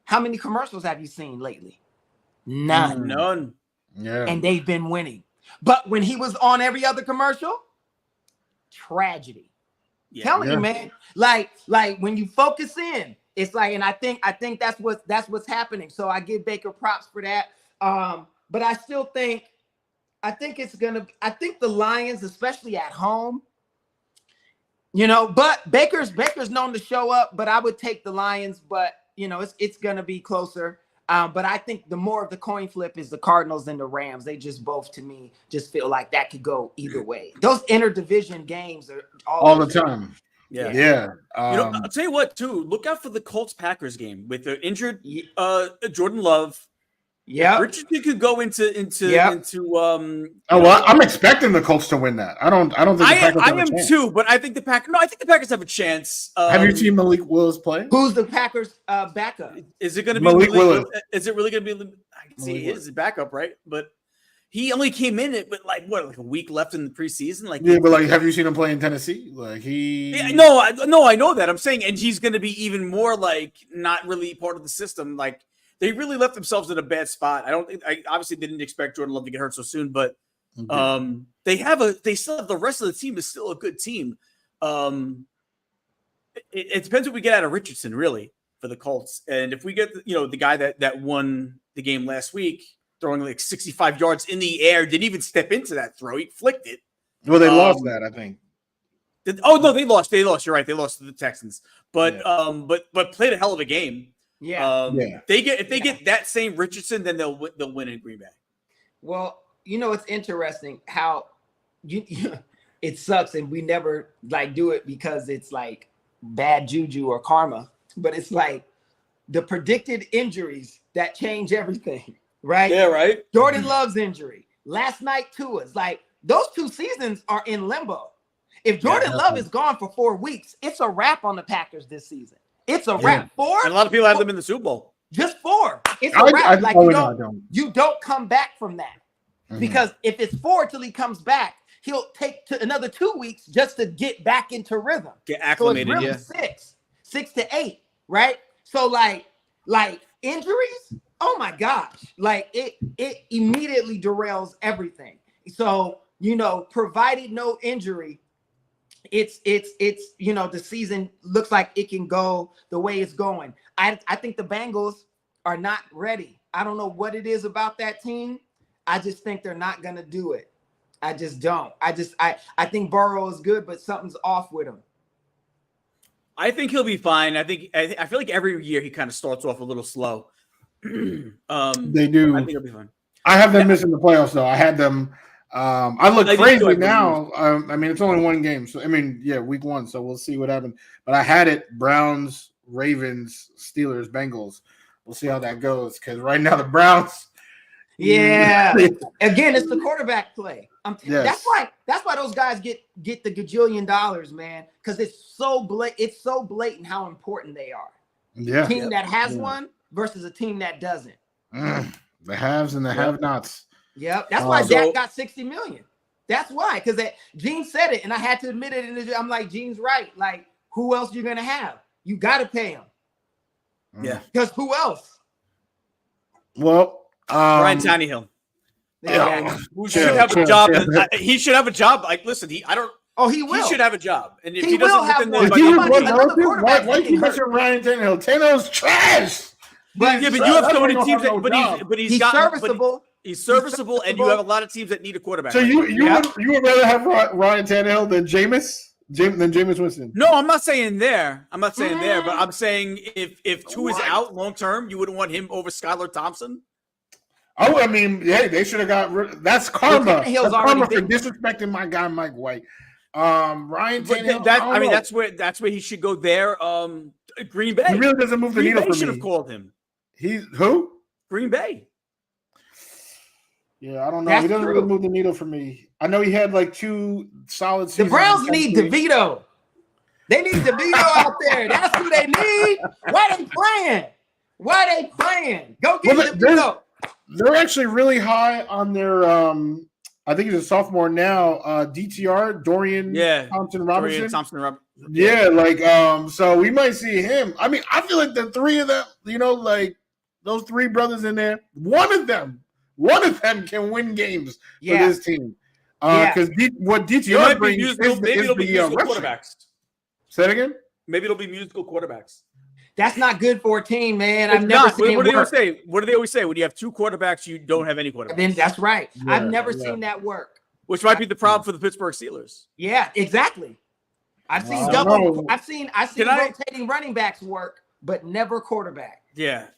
How many commercials have you seen lately? None. Yeah. And they've been winning. But when he was on every other commercial, tragedy. Yeah. Telling you, man, like when you focus in, it's like, and I think that's what's happening. So I give Baker props for that. But I still think, I think the Lions, especially at home, but Baker's known to show up, but I would take the Lions, but it's gonna be closer. But I think the more of the coin flip is the Cardinals and the Rams. They just both, to me, just feel like that could go either way. Those interdivision games are all the time. Yeah. I'll tell you what, too. Look out for the Colts-Packers game with the injured Jordan Love. Yeah, Richardson could go into. I'm expecting the Colts to win that. I don't think the Packers have a chance. Too, but I think the Packers. No, I think the Packers have a chance. Have you seen Malik Willis play? Who's the Packers' backup? Is it going to be Malik Willis? Is it really going to be? I can see his backup, right? But he only came in it with like a week left in the preseason. But have you seen him play in Tennessee? No, I know that. I'm saying, and he's going to be even more not really part of the system. They really left themselves in a bad spot. I obviously didn't expect Jordan Love to get hurt so soon, but they still have the rest of the team is still a good team. It depends what we get out of Richardson, really, for the Colts. And if we get the guy that won the game last week, throwing 65 yards in the air, didn't even step into that throw, he flicked it. Well, they lost that, I think. No, they lost. You're right. They lost to the Texans, but played a hell of a game. If they get that same Richardson, then they'll win in Green Bay. Well, it's interesting how it sucks, and we never do it because it's bad juju or karma, but it's the predicted injuries that change everything, right? Yeah, right. Jordan Love's injury last night, Tua's those 2 seasons are in limbo. If Jordan Love is gone for 4 weeks, it's a wrap on the Packers this season. It's a wrap. 4. And a lot of people have them in the Super Bowl. Just 4. It's a wrap. You don't come back from that. Because if it's 4 till he comes back, he'll take another 2 weeks just to get back into rhythm. Get acclimated. So it's really 6 to 8, right? So injuries, oh my gosh, it immediately derails everything. So provided no injury, it's the season looks like it can go the way it's going. I think the Bengals are not ready. I don't know what it is about that team. I just think they're not gonna do it. I just don't. I think Burrow is good, but something's off with him. I think he'll be fine. I feel like every year he kind of starts off a little slow. They do. I think he'll be fine. I have them missing the playoffs though. I had them. I look crazy now. It's only 1 game, so week 1. So we'll see what happens. But I had it: Browns, Ravens, Steelers, Bengals. We'll see how that goes because right now the Browns. Yeah. Again, it's the quarterback play. That's why those guys get the gajillion dollars, man. Because it's so blatant how important they are. Yeah. A team that has one versus a team that doesn't. The haves and the have-nots. Yep. That's why Dak got $60 million. That's why. Because Gene said it, and I had to admit it. I'm like, Gene's right. Who else you're gonna have? You got to pay him. Yeah. Because who else? Well. Ryan Tannehill. Who should have a job? He should have a job. Listen, I don't. Oh, he will. He should have a job, and if he he doesn't, have one. Why keep mentioning Ryan Tannehill? Tannehill's trash. But you have so many teams he's serviceable. He's serviceable, and you have a lot of teams that need a quarterback. So you would rather have Ryan Tannehill than Jameis? Than Jameis Winston. No, I'm not saying there. I'm not saying there, but I'm saying if Tua is out long term, you wouldn't want him over Skylar Thompson. Oh, I mean, hey, they should have got rid. That's karma. Well, That's Tannehill's karma already for been- disrespecting my guy Mike White. Ryan But Tannehill. I mean, that's where he should go. There, Green Bay. He really doesn't move the Green needle Bay for should me. have called him. He's who? Green Bay. Yeah, I don't know. That's He doesn't true. really move the needle for me. I know he had like 2 solid The seasons. Browns need DeVito. They need DeVito out there. That's who they need. Why they playing? Why they playing? Go get DeVito. They're actually really high on their I think he's a sophomore now, DTR, Dorian Thompson Robinson. Dorian Thompson Robinson. Yeah, like so we might see him. I mean, I feel like the 3 of them, you know, like those 3 brothers in there, one of them can win games for this team. Because what DTR brings is maybe it'll be musical rushing. quarterbacks. Say it again? Maybe it'll be musical quarterbacks. That's not good for a team, man. It's I've never seen what do it they always work. say? What do they always say? When you have 2 quarterbacks, you don't have any quarterbacks. Then that's right. Yeah, I've never seen that work. Which might be the problem for the Pittsburgh Steelers. Yeah, exactly. I've seen I don't know. I've seen rotating running backs work, but never quarterback. Yeah.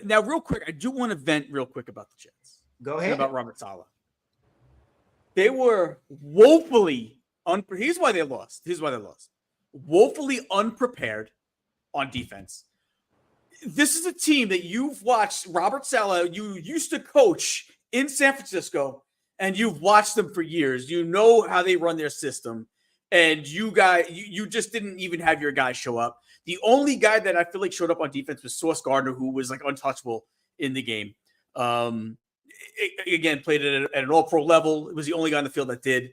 Now, real quick, I do want to vent real quick about the Jets. Go And ahead. about Robert Saleh. They were woefully here's why they lost. Woefully unprepared on defense. This is a team that you've watched. Robert Saleh, you used to coach in San Francisco, and you've watched them for years. You know how they run their system, and you just didn't even have your guy show up. The only guy that I feel like showed up on defense was Sauce Gardner, who was like untouchable in the game. Again, played at an all-pro level. It was the only guy on the field that did.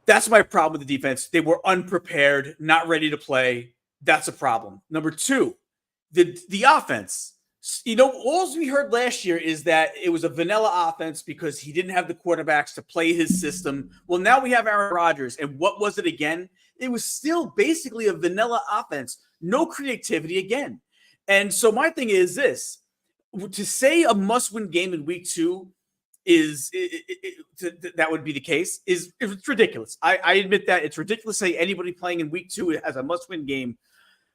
That's my problem with the defense. They were unprepared, not ready to play. That's a problem. Number 2, the offense. You know, all we heard last year is that it was a vanilla offense because he didn't have the quarterbacks to play his system. Well, now we have Aaron Rodgers. And what was it again? It was still basically a vanilla offense. No creativity again. And so my thing is this. To say a must-win game in week 2 that would be the case it's ridiculous. I admit that it's ridiculous to say anybody playing in week 2 has a must-win game.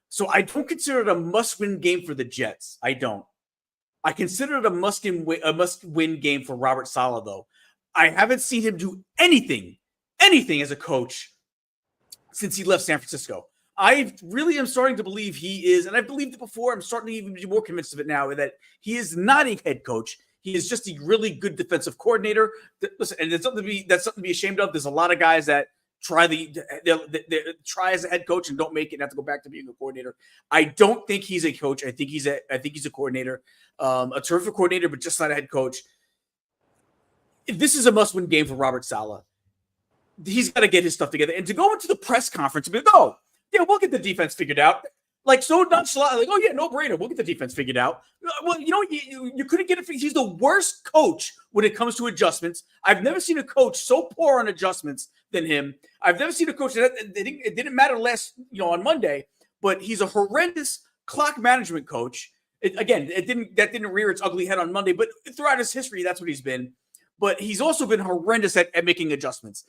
So I don't consider it a must-win game for the Jets. I don't. I consider it a must-win game for Robert Saleh, though. I haven't seen him do anything as a coach since he left San Francisco. I really am starting to believe he is, and I believed it before. I'm starting to even be more convinced of it now that he is not a head coach. He is just a really good defensive coordinator. Listen, and that's something to be ashamed of. There's a lot of guys that try try as a head coach and don't make it and have to go back to being a coordinator. I don't think he's a coach. I think he's a coordinator, a terrific coordinator, but just not a head coach. If this is a must-win game for Robert Saleh, he's got to get his stuff together. And to go into the press conference and be like, oh, yeah, we'll get the defense figured out. Like, so nonchalant, like, oh, yeah, no brainer. We'll get the defense figured out. Well, you know, you couldn't get it. He's the worst coach when it comes to adjustments. I've never seen a coach so poor on adjustments than him. I've never seen a coach it didn't matter on Monday, but he's a horrendous clock management coach. That didn't rear its ugly head on Monday, but throughout his history, that's what he's been. But he's also been horrendous at making adjustments.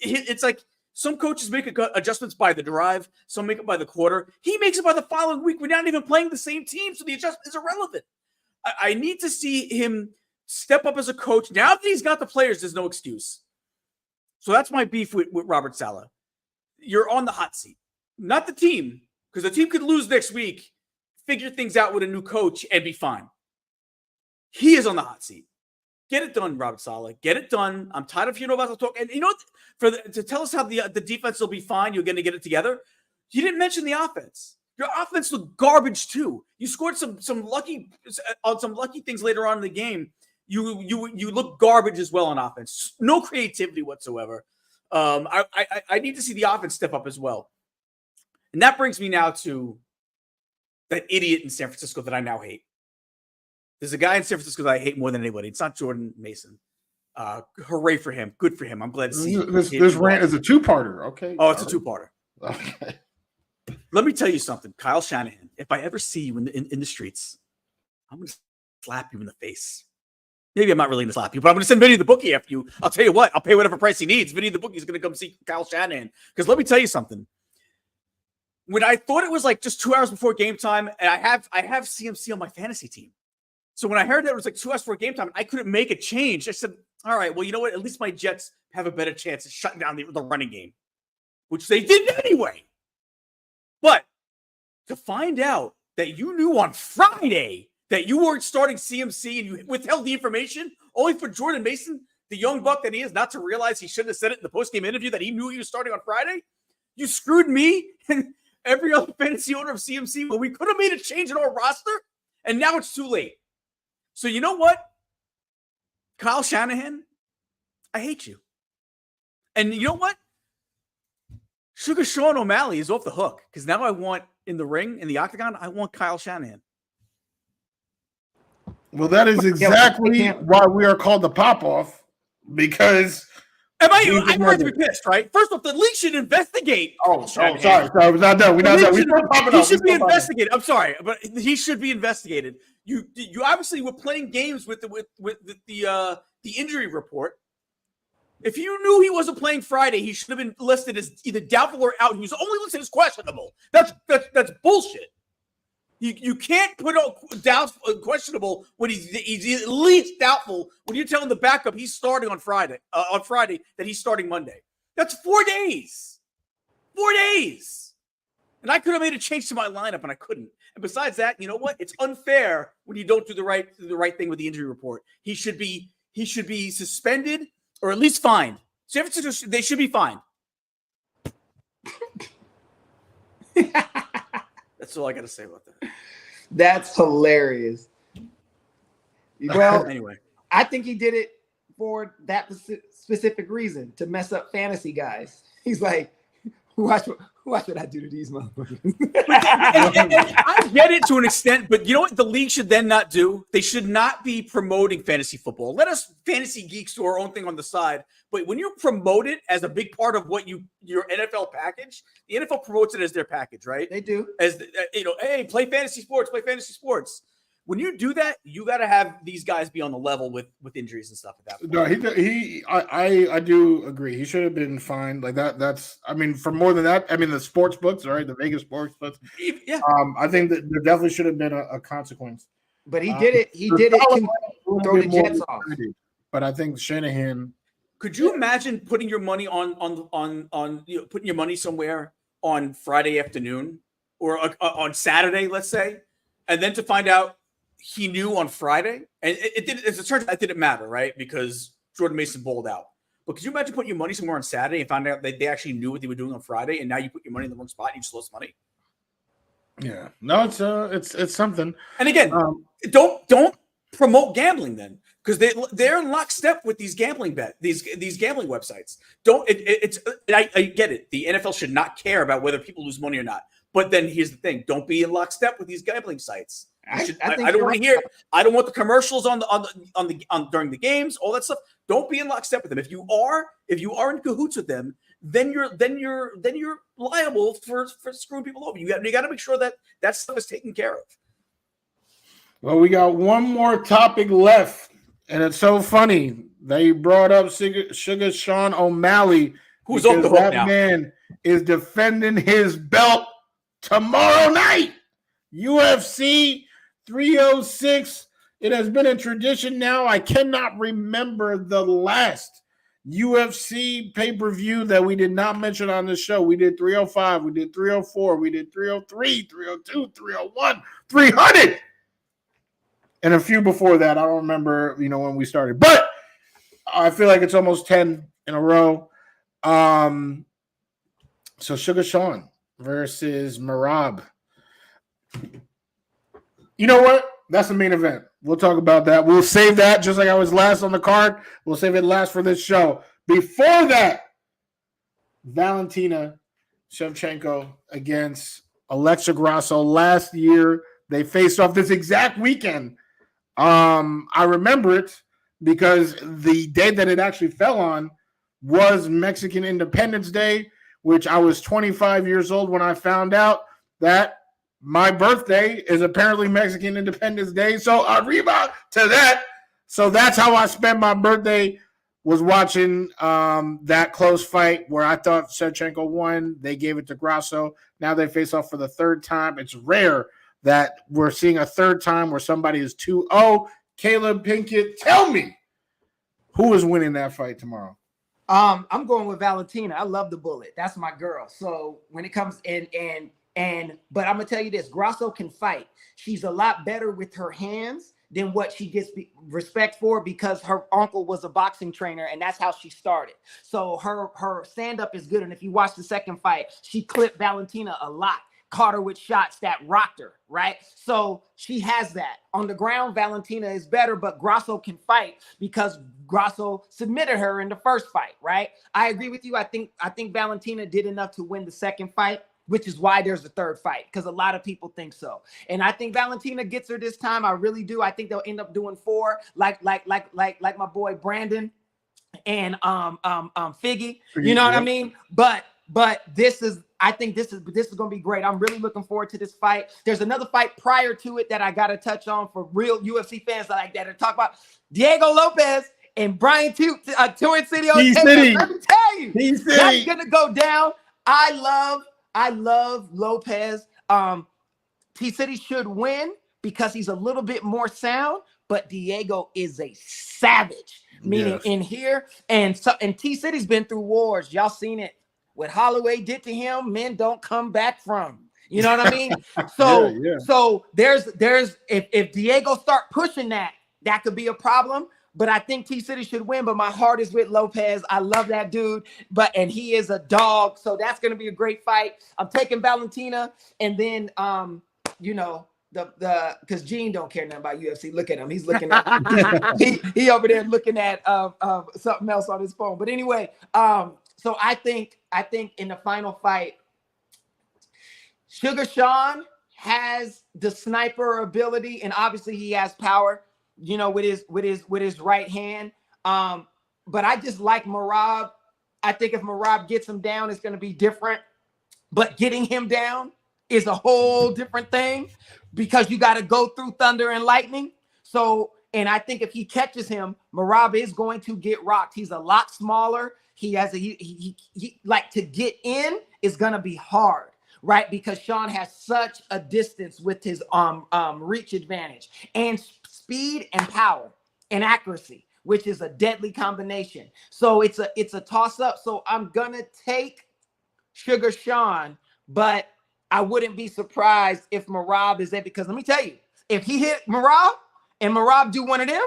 It's like, some coaches make adjustments by the drive. Some make it by the quarter. He makes it by the following week. We're not even playing the same team, so the adjustment is irrelevant. I need to see him step up as a coach. Now that he's got the players, there's no excuse. So that's my beef with Robert Saleh. You're on the hot seat. Not the team, because the team could lose next week, figure things out with a new coach, and be fine. He is on the hot seat. Get it done, Robert Saleh. Get it done. I'm tired of hearing about the talk. And you know, to tell us how the defense will be fine, you're going to get it together. You didn't mention the offense. Your offense looked garbage too. You scored some lucky things later on in the game. You look garbage as well on offense. No creativity whatsoever. I need to see the offense step up as well. And that brings me now to that idiot in San Francisco that I now hate. There's a guy in San Francisco that I hate more than anybody. It's not Jordan Mason. Hooray for him. Good for him. I'm glad to see this rant is a 2-parter. Okay. Oh, it's a 2-parter. Okay. Let me tell you something, Kyle Shanahan. If I ever see you in the streets, I'm going to slap you in the face. Maybe I'm not really going to slap you, but I'm going to send Vinny the bookie after you. I'll tell you what, I'll pay whatever price he needs. Vinny the bookie is going to come see Kyle Shanahan. Because let me tell you something. When I thought it was like just 2 hours before game time, and I have CMC on my fantasy team. So when I heard that it was like 2 hours before game time, I couldn't make a change. I said, all right, well, you know what? At least my Jets have a better chance of shutting down the running game, which they did anyway. But to find out that you knew on Friday that you weren't starting CMC and you withheld the information only for Jordan Mason, the young buck that he is, not to realize he shouldn't have said it in the postgame interview that he knew he was starting on Friday, you screwed me and every other fantasy owner of CMC when we could have made a change in our roster, and now it's too late. So you know what? Kyle Shanahan, I hate you. And you know what? Sugar Sean O'Malley is off the hook because now I want in the ring, in the octagon, I want Kyle Shanahan. Well, that is exactly why we are called the pop-off, because I'm ready to be pissed, right? First off, the league should investigate. Sorry, we're not done. He should be investigated. I'm sorry, but he should be investigated. You obviously were playing games with the injury report. If you knew he wasn't playing Friday, he should have been listed as either doubtful or out. He was only listed as questionable. That's bullshit. You can't put out questionable when he's at least doubtful when you're telling the backup he's starting on Friday that he's starting Monday. That's 4 days. 4 days. And I could have made a change to my lineup, and I couldn't. And besides that, you know what? It's unfair when you don't do the right thing with the injury report. He should be suspended or at least fined. San Francisco, they should be fined. That's all I got to say about that. That's hilarious. Well, anyway, I think he did it for that specific reason, to mess up fantasy guys. He's like, watch what I do to these motherfuckers. I get it to an extent, but you know what the league should then not do? They should not be promoting fantasy football. Let us fantasy geeks do our own thing on the side. But when you promote it as a big part of what your NFL package, the NFL promotes it as their package, right? They do. As hey, play fantasy sports, play fantasy sports. When you do that, you got to have these guys be on the level with injuries and stuff like that. No, I do agree. He should have been fined like that. That's, I mean, for more than that. I mean, the sports books, right? The Vegas sports books. Yeah. I think that there definitely should have been a consequence. But he did it. He did it to throw the Jets off. But I think Shanahan. Could you imagine putting your money on putting your money somewhere on Friday afternoon or on Saturday, let's say, and then to find out he knew on Friday, and it didn't. As it turns out, it didn't matter, right? Because Jordan Mason bowled out. But could you imagine putting your money somewhere on Saturday and find out that they actually knew what they were doing on Friday, and now you put your money in the wrong spot and you just lost money? Yeah, no, it's something. And again, don't promote gambling then, because they're in lockstep with these gambling these gambling websites. I get it. The NFL should not care about whether people lose money or not. But then here's the thing: don't be in lockstep with these gambling sites. I don't want to hear. I don't want the commercials on during the games, all that stuff. Don't be in lockstep with them. If you are in cahoots with them, then you're liable for screwing people over. You got to make sure that stuff is taken care of. Well, we got one more topic left, and it's so funny they brought up Sugar Sean O'Malley, who's off the hook now. That man is defending his belt tomorrow night. UFC 306. It has been a tradition now. I cannot remember the last UFC pay-per-view that we did not mention on the show. We did 305, we did 304, we did 303, 302, 301, 300. And a few before that. I don't remember, when we started. But I feel like it's almost 10 in a row. So Sugar Sean versus Merab. You know what? That's the main event. We'll talk about that. We'll save that just like I was last on the card. We'll save it last for this show. Before that, Valentina Shevchenko against Alexa Grasso. Last year, they faced off this exact weekend. I remember it because the day that it actually fell on was Mexican Independence Day, which I was 25 years old when I found out that my birthday is apparently Mexican Independence Day. So arriba to that. So that's how I spent my birthday, was watching that close fight where I thought Shevchenko won. They gave it to Grasso. Now they face off for the third time. It's rare that we're seeing a third time where somebody is 2-0. Caleeb, Pinkett, tell me, who is winning that fight tomorrow? I'm going with Valentina. I love the bullet. That's my girl. So when it comes but I'm gonna tell you this: Grasso can fight. She's a lot better with her hands than what she gets respect for, because her uncle was a boxing trainer and that's how she started. So her stand-up is good. And if you watch the second fight, she clipped Valentina a lot, caught her with shots that rocked her, right? So she has that. On the ground, Valentina is better, but Grasso can fight because Grasso submitted her in the first fight, right? I agree with you. I think Valentina did enough to win the second fight, which is why there's a third fight, because a lot of people think so. And I think Valentina gets her this time. I really do. I think they'll end up doing 4, like my boy Brandon and Figgy. You know what I mean? But I think this is going to be great. I'm really looking forward to this fight. There's another fight prior to it that I got to touch on for real UFC fans like that to talk about. Diego Lopez and Brian Torrent City. Let me tell you, that's going to go down. I love Lopez. T-City should win because he's a little bit more sound, but Diego is a savage, meaning in here. And T-City's been through wars. Y'all seen it. What Holloway did to him, men don't come back from. You know what I mean? So so there's if Diego start pushing that could be a problem. But I think T-City should win. But my heart is with Lopez. I love that dude. And he is a dog. So that's going to be a great fight. I'm taking Valentina. And then, because Gene don't care nothing about UFC. Look at him. He's looking at he over there looking at something else on his phone. But anyway, so I think in the final fight, Sugar Sean has the sniper ability, and obviously he has power, with his right hand. But I just like Merab. I think if Merab gets him down, it's going to be different. But getting him down is a whole different thing, because you got to go through thunder and lightning. So, and I think if he catches him, Merab is going to get rocked. He's a lot smaller. He has he like, to get in is going to be hard, right? Because Sean has such a distance with his reach advantage and speed and power and accuracy, which is a deadly combination. So it's a toss up. So I'm gonna take Sugar Sean, but I wouldn't be surprised if Merab is there, because let me tell you, if he hit Merab and Merab do one of them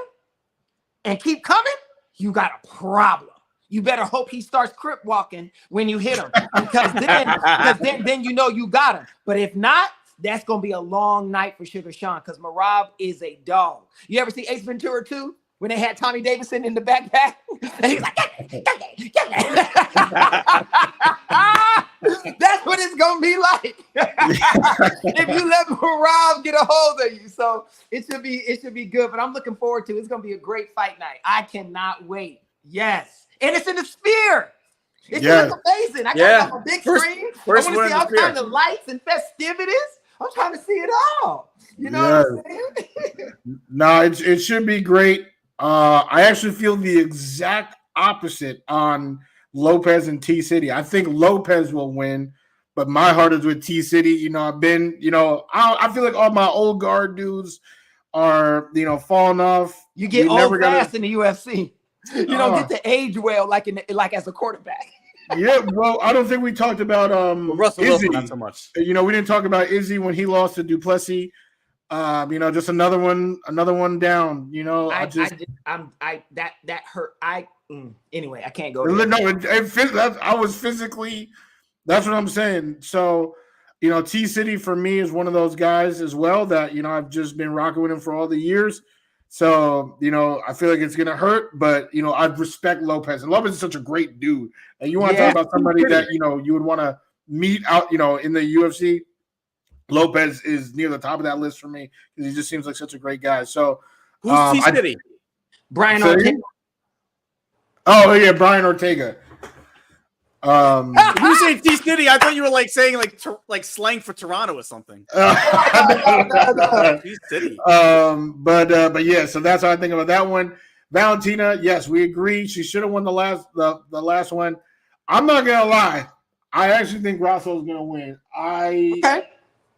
and keep coming, you got a problem. You better hope he starts crip walking when you hit him, because then you know you got him. But if not, that's going to be a long night for Sugar Sean, because Merab is a dog. You ever see Ace Ventura 2 when they had Tommy Davidson in the backpack? And he's like, that's what it's going to be like if you let Merab get a hold of you. So it should be good, but I'm looking forward to it. It's going to be a great fight night. I cannot wait. Yes. And it's in the Sphere. It's amazing. I got a big screen. I want to see all kinds of lights and festivities. I'm trying to see it all. You know what I'm saying? No, it should be great. I actually feel the exact opposite on Lopez and T-City. I think Lopez will win, but my heart is with T-City. I've been, I feel like all my old guard dudes are, falling off. You get old fast in the UFC. You don't get to age well like as a quarterback. Yeah, well, I don't think we talked about Russell Izzy. Wilson, not so much. We didn't talk about Izzy when he lost to Duplessis. Just another one down. That hurt. Anyway, I can't go there. No, I was physically. That's what I'm saying. So, T-City for me is one of those guys as well that I've just been rocking with him for all the years. So, I feel like it's going to hurt, but, I respect Lopez. And Lopez is such a great dude. And you want to talk about somebody that, you would want to meet out, in the UFC. Lopez is near the top of that list for me because he just seems like such a great guy. So, who's T-City? Brian Ortega. Oh, yeah, Brian Ortega. When you say T City, I thought you were like saying like slang for Toronto or something. T City. But yeah, so that's how I think about that one. Valentina, yes, we agree. She should have won the last one. I'm not gonna lie. I actually think Grasso is gonna win. I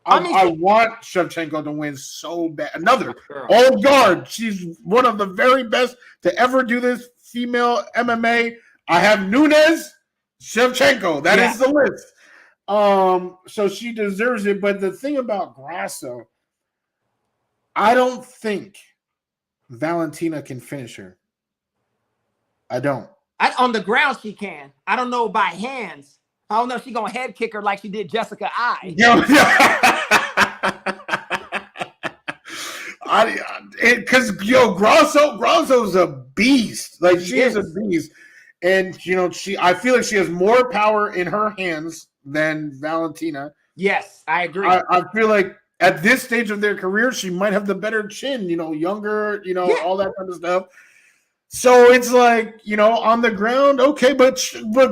want Shevchenko to win so bad. Another old guard. She's one of the very best to ever do this female MMA. I have Nunes, Shevchenko. That is the list. So she deserves it. But the thing about Grasso, I don't think Valentina can finish her. I don't. On the ground she can. I don't know by hands. I don't know if she's gonna head kick her like she did Jessica I. Because Grasso's a beast. Like she is a beast. And I feel like she has more power in her hands than Valentina. Yes, I agree. I feel like at this stage of their career, she might have the better chin, younger, all that kind of stuff. So it's like, on the ground, okay, but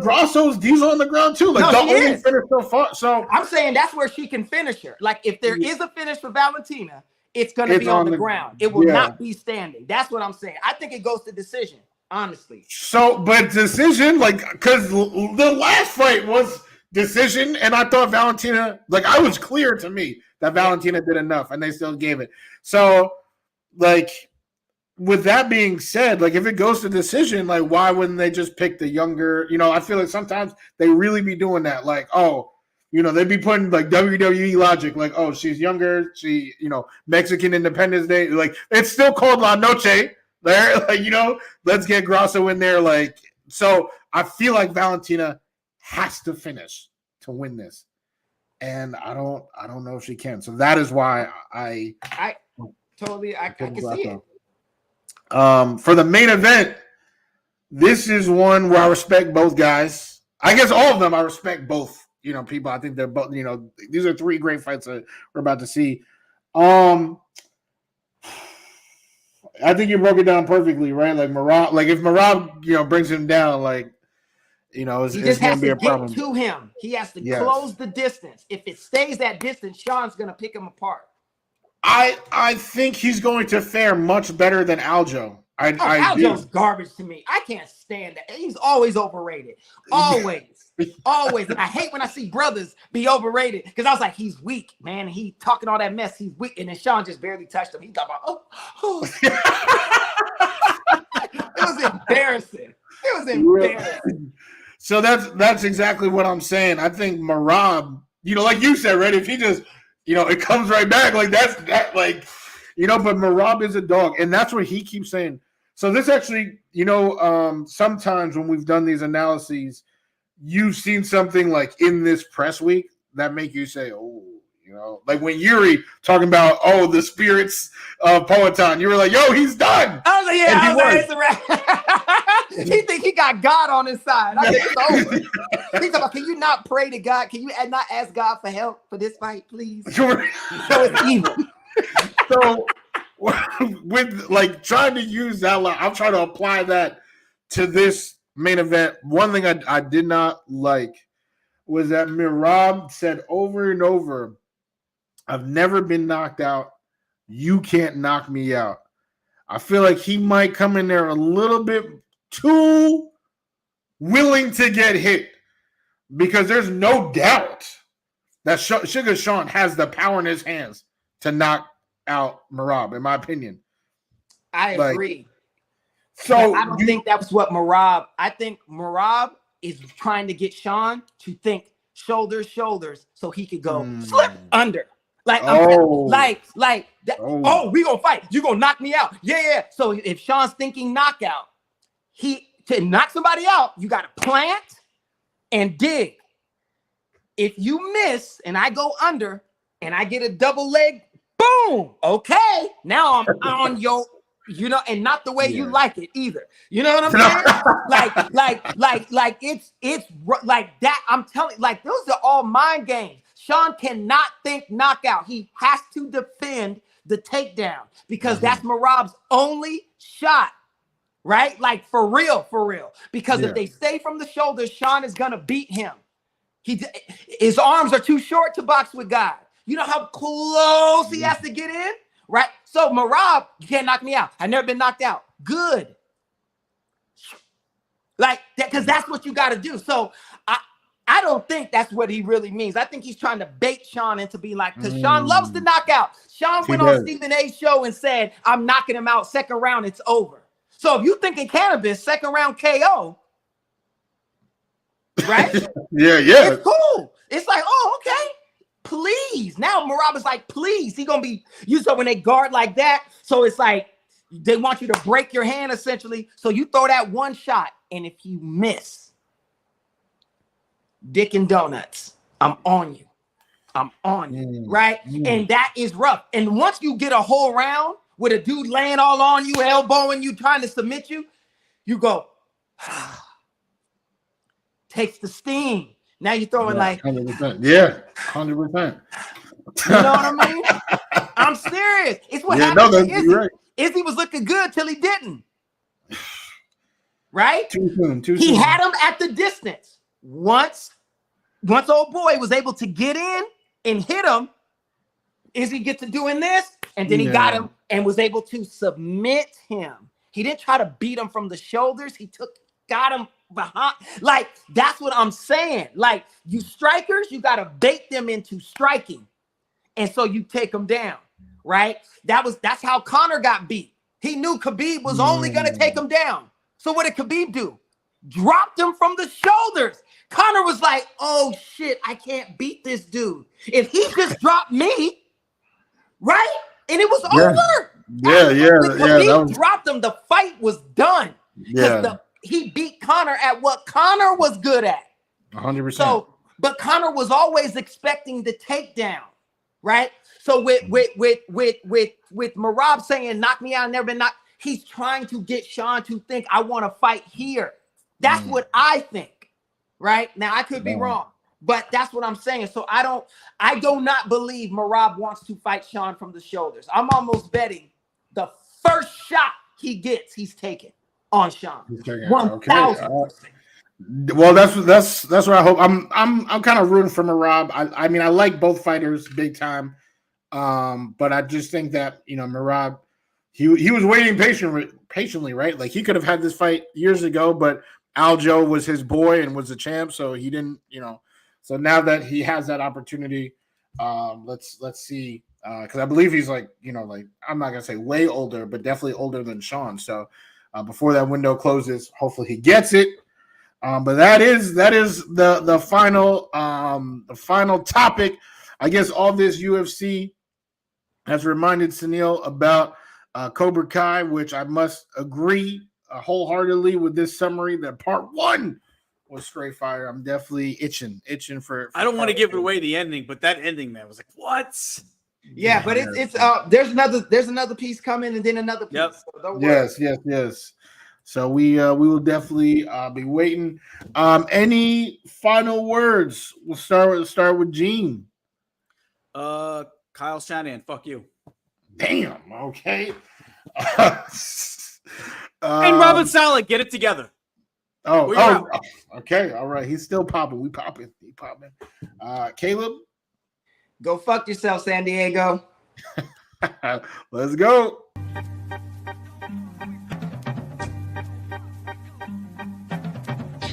Grasso's diesel on the ground too. Like the only finish so far. So I'm saying that's where she can finish her. Like if there is a finish for Valentina, it's going to be on the ground. It will not be standing. That's what I'm saying. I think it goes to decision, honestly. So, but decision, because the last fight was decision, and I thought Valentina, I was clear to me that Valentina did enough, and they still gave it. So, with that being said, if it goes to decision, why wouldn't they just pick the younger? I feel like sometimes they really be doing that. They'd be putting WWE logic, oh, she's younger, she, Mexican Independence Day, it's still called La Noche there, let's get Grasso in there, so I feel like Valentina has to finish to win this, and I don't know if she can. So that is why I totally I can see it. For the main event, this is one where I respect both guys. I guess all of them I respect both. People. I think they're both. These are three great fights that we're about to see. I think you broke it down perfectly, right? Merab, if Merab, brings him down, he just has to be a problem. Get to him. He has to close the distance. If it stays that distance, Sean's going to pick him apart. I think he's going to fare much better than Aljo. Aljo's garbage to me. I can't stand that. He's always overrated. Always. Always. And I hate when I see brothers be overrated because I was like, he's weak, man. He talking all that mess. He's weak. And then Sean just barely touched him. He thought about, It was embarrassing. It was embarrassing. So that's exactly what I'm saying. I think Merab, like you said, right? If he just, it comes right back. But Merab is a dog. And that's what he keeps saying. So this actually, sometimes when we've done these analyses, you've seen something in this press week that make you say, oh, when Yuri talking about, the spirits of Poetan, you were like, yo, he's done. I was like, yeah, it's a wrap. He think he got God on his side. I think it's over. He's about, can you not pray to God? Can you not ask God for help for this fight, please? Sure. So it's evil. So with trying to use that, I'm trying to apply that to this main event. One thing I did not like was that Merab said over and over, I've never been knocked out. You can't knock me out. I feel like he might come in there a little bit too willing to get hit because there's no doubt that Sugar Sean has the power in his hands to knock out Merab, in my opinion. I agree. So I don't think that's what Merab. I think Merab is trying to get Sean to think shoulders, so he could go slip under. We gonna fight. You gonna knock me out? Yeah. So if Sean's thinking knockout, to knock somebody out, you gotta plant and dig. If you miss and I go under and I get a double leg, boom. Okay, now I'm on your. And not the way you like it either. You know what I'm saying? it's like that. I'm telling you, those are all mind games. Sean cannot think knockout. He has to defend the takedown because that's Merab's only shot right? Like for real, because Yeah. if they stay from the shoulders, Sean is gonna beat him. His arms are too short to box with God. You know how close he has to get in, right? So Marab, you can't knock me out. I've never been knocked out. Good. Like that, because that's what you got to do. So I don't think that's what he really means. I think he's trying to bait Sean into being like, because Sean loves to knock out. Sean went on Stephen A's show and said, I'm knocking him out second round, it's over. So if you thinking cannabis, second round KO, right? Yeah. It's cool. It's like, oh, okay. Please. Now Marab is like, please. He gonna be used up when they guard like that. So it's like they want you to break your hand essentially. So you throw that one shot, and if you miss, Dick and Donuts, I'm on you. Right? And that is rough. And once you get a whole round with a dude laying all on you, elbowing you, trying to submit you, you go, takes the steam. Now you're throwing like 100%. Yeah, 100%. You know what I mean? I'm serious. It's what happened to Izzy. Right. Izzy was looking good till he didn't. Right? Too soon. He had him at the distance. Once old boy was able to get in and hit him, Izzy get to doing this, and then he got him and was able to submit him. He didn't try to beat him from the shoulders. He got him behind. Like, that's what I'm saying. Like, you strikers, you got to bait them into striking. And so you take them down, right? That's how Conor got beat. He knew Khabib was only going to take him down. So what did Khabib do? Dropped him from the shoulders. Conor was like, oh shit, I can't beat this dude. If he just dropped me, right? And it was over. When Khabib dropped him, the fight was done. Because he beat Conor at what Conor was good at. 100%. So, but Conor was always expecting the takedown, right? So with Marab saying knock me out, never been knocked, he's trying to get Sean to think I want to fight here. That's what I think, right? Now I could be wrong, but that's what I'm saying. So I do not believe Marab wants to fight Sean from the shoulders. I'm almost betting the first shot he gets, he's taking on Sean. 1,000%. Well, that's what I hope. I'm kind of rooting for Marab. I mean, I like both fighters big time, but I just think that Marab, he was waiting patiently, right? Like he could have had this fight years ago, but Aljo was his boy and was the champ, so he didn't. So now that he has that opportunity, let's see, because I believe he's like I'm not gonna say way older, but definitely older than Sean. So before that window closes, hopefully he gets it. But that is the final topic. I guess all this UFC has reminded Sunil about Cobra Kai, which I must agree wholeheartedly with this summary that part 1 was straight fire. I'm definitely itching for I don't want to give it away the ending, but that ending, man, was like, what? Yeah, but it's there's another piece coming and then another piece. Yep. So don't worry. Yes. So we will definitely be waiting. Any final words? We'll start with Gene. Kyle Shanahan, fuck you. Damn. Okay. And Robin Saleh, get it together. Okay. All right. He's still popping. We popping. He popping. Caleb. Go fuck yourself, San Diego. Let's go.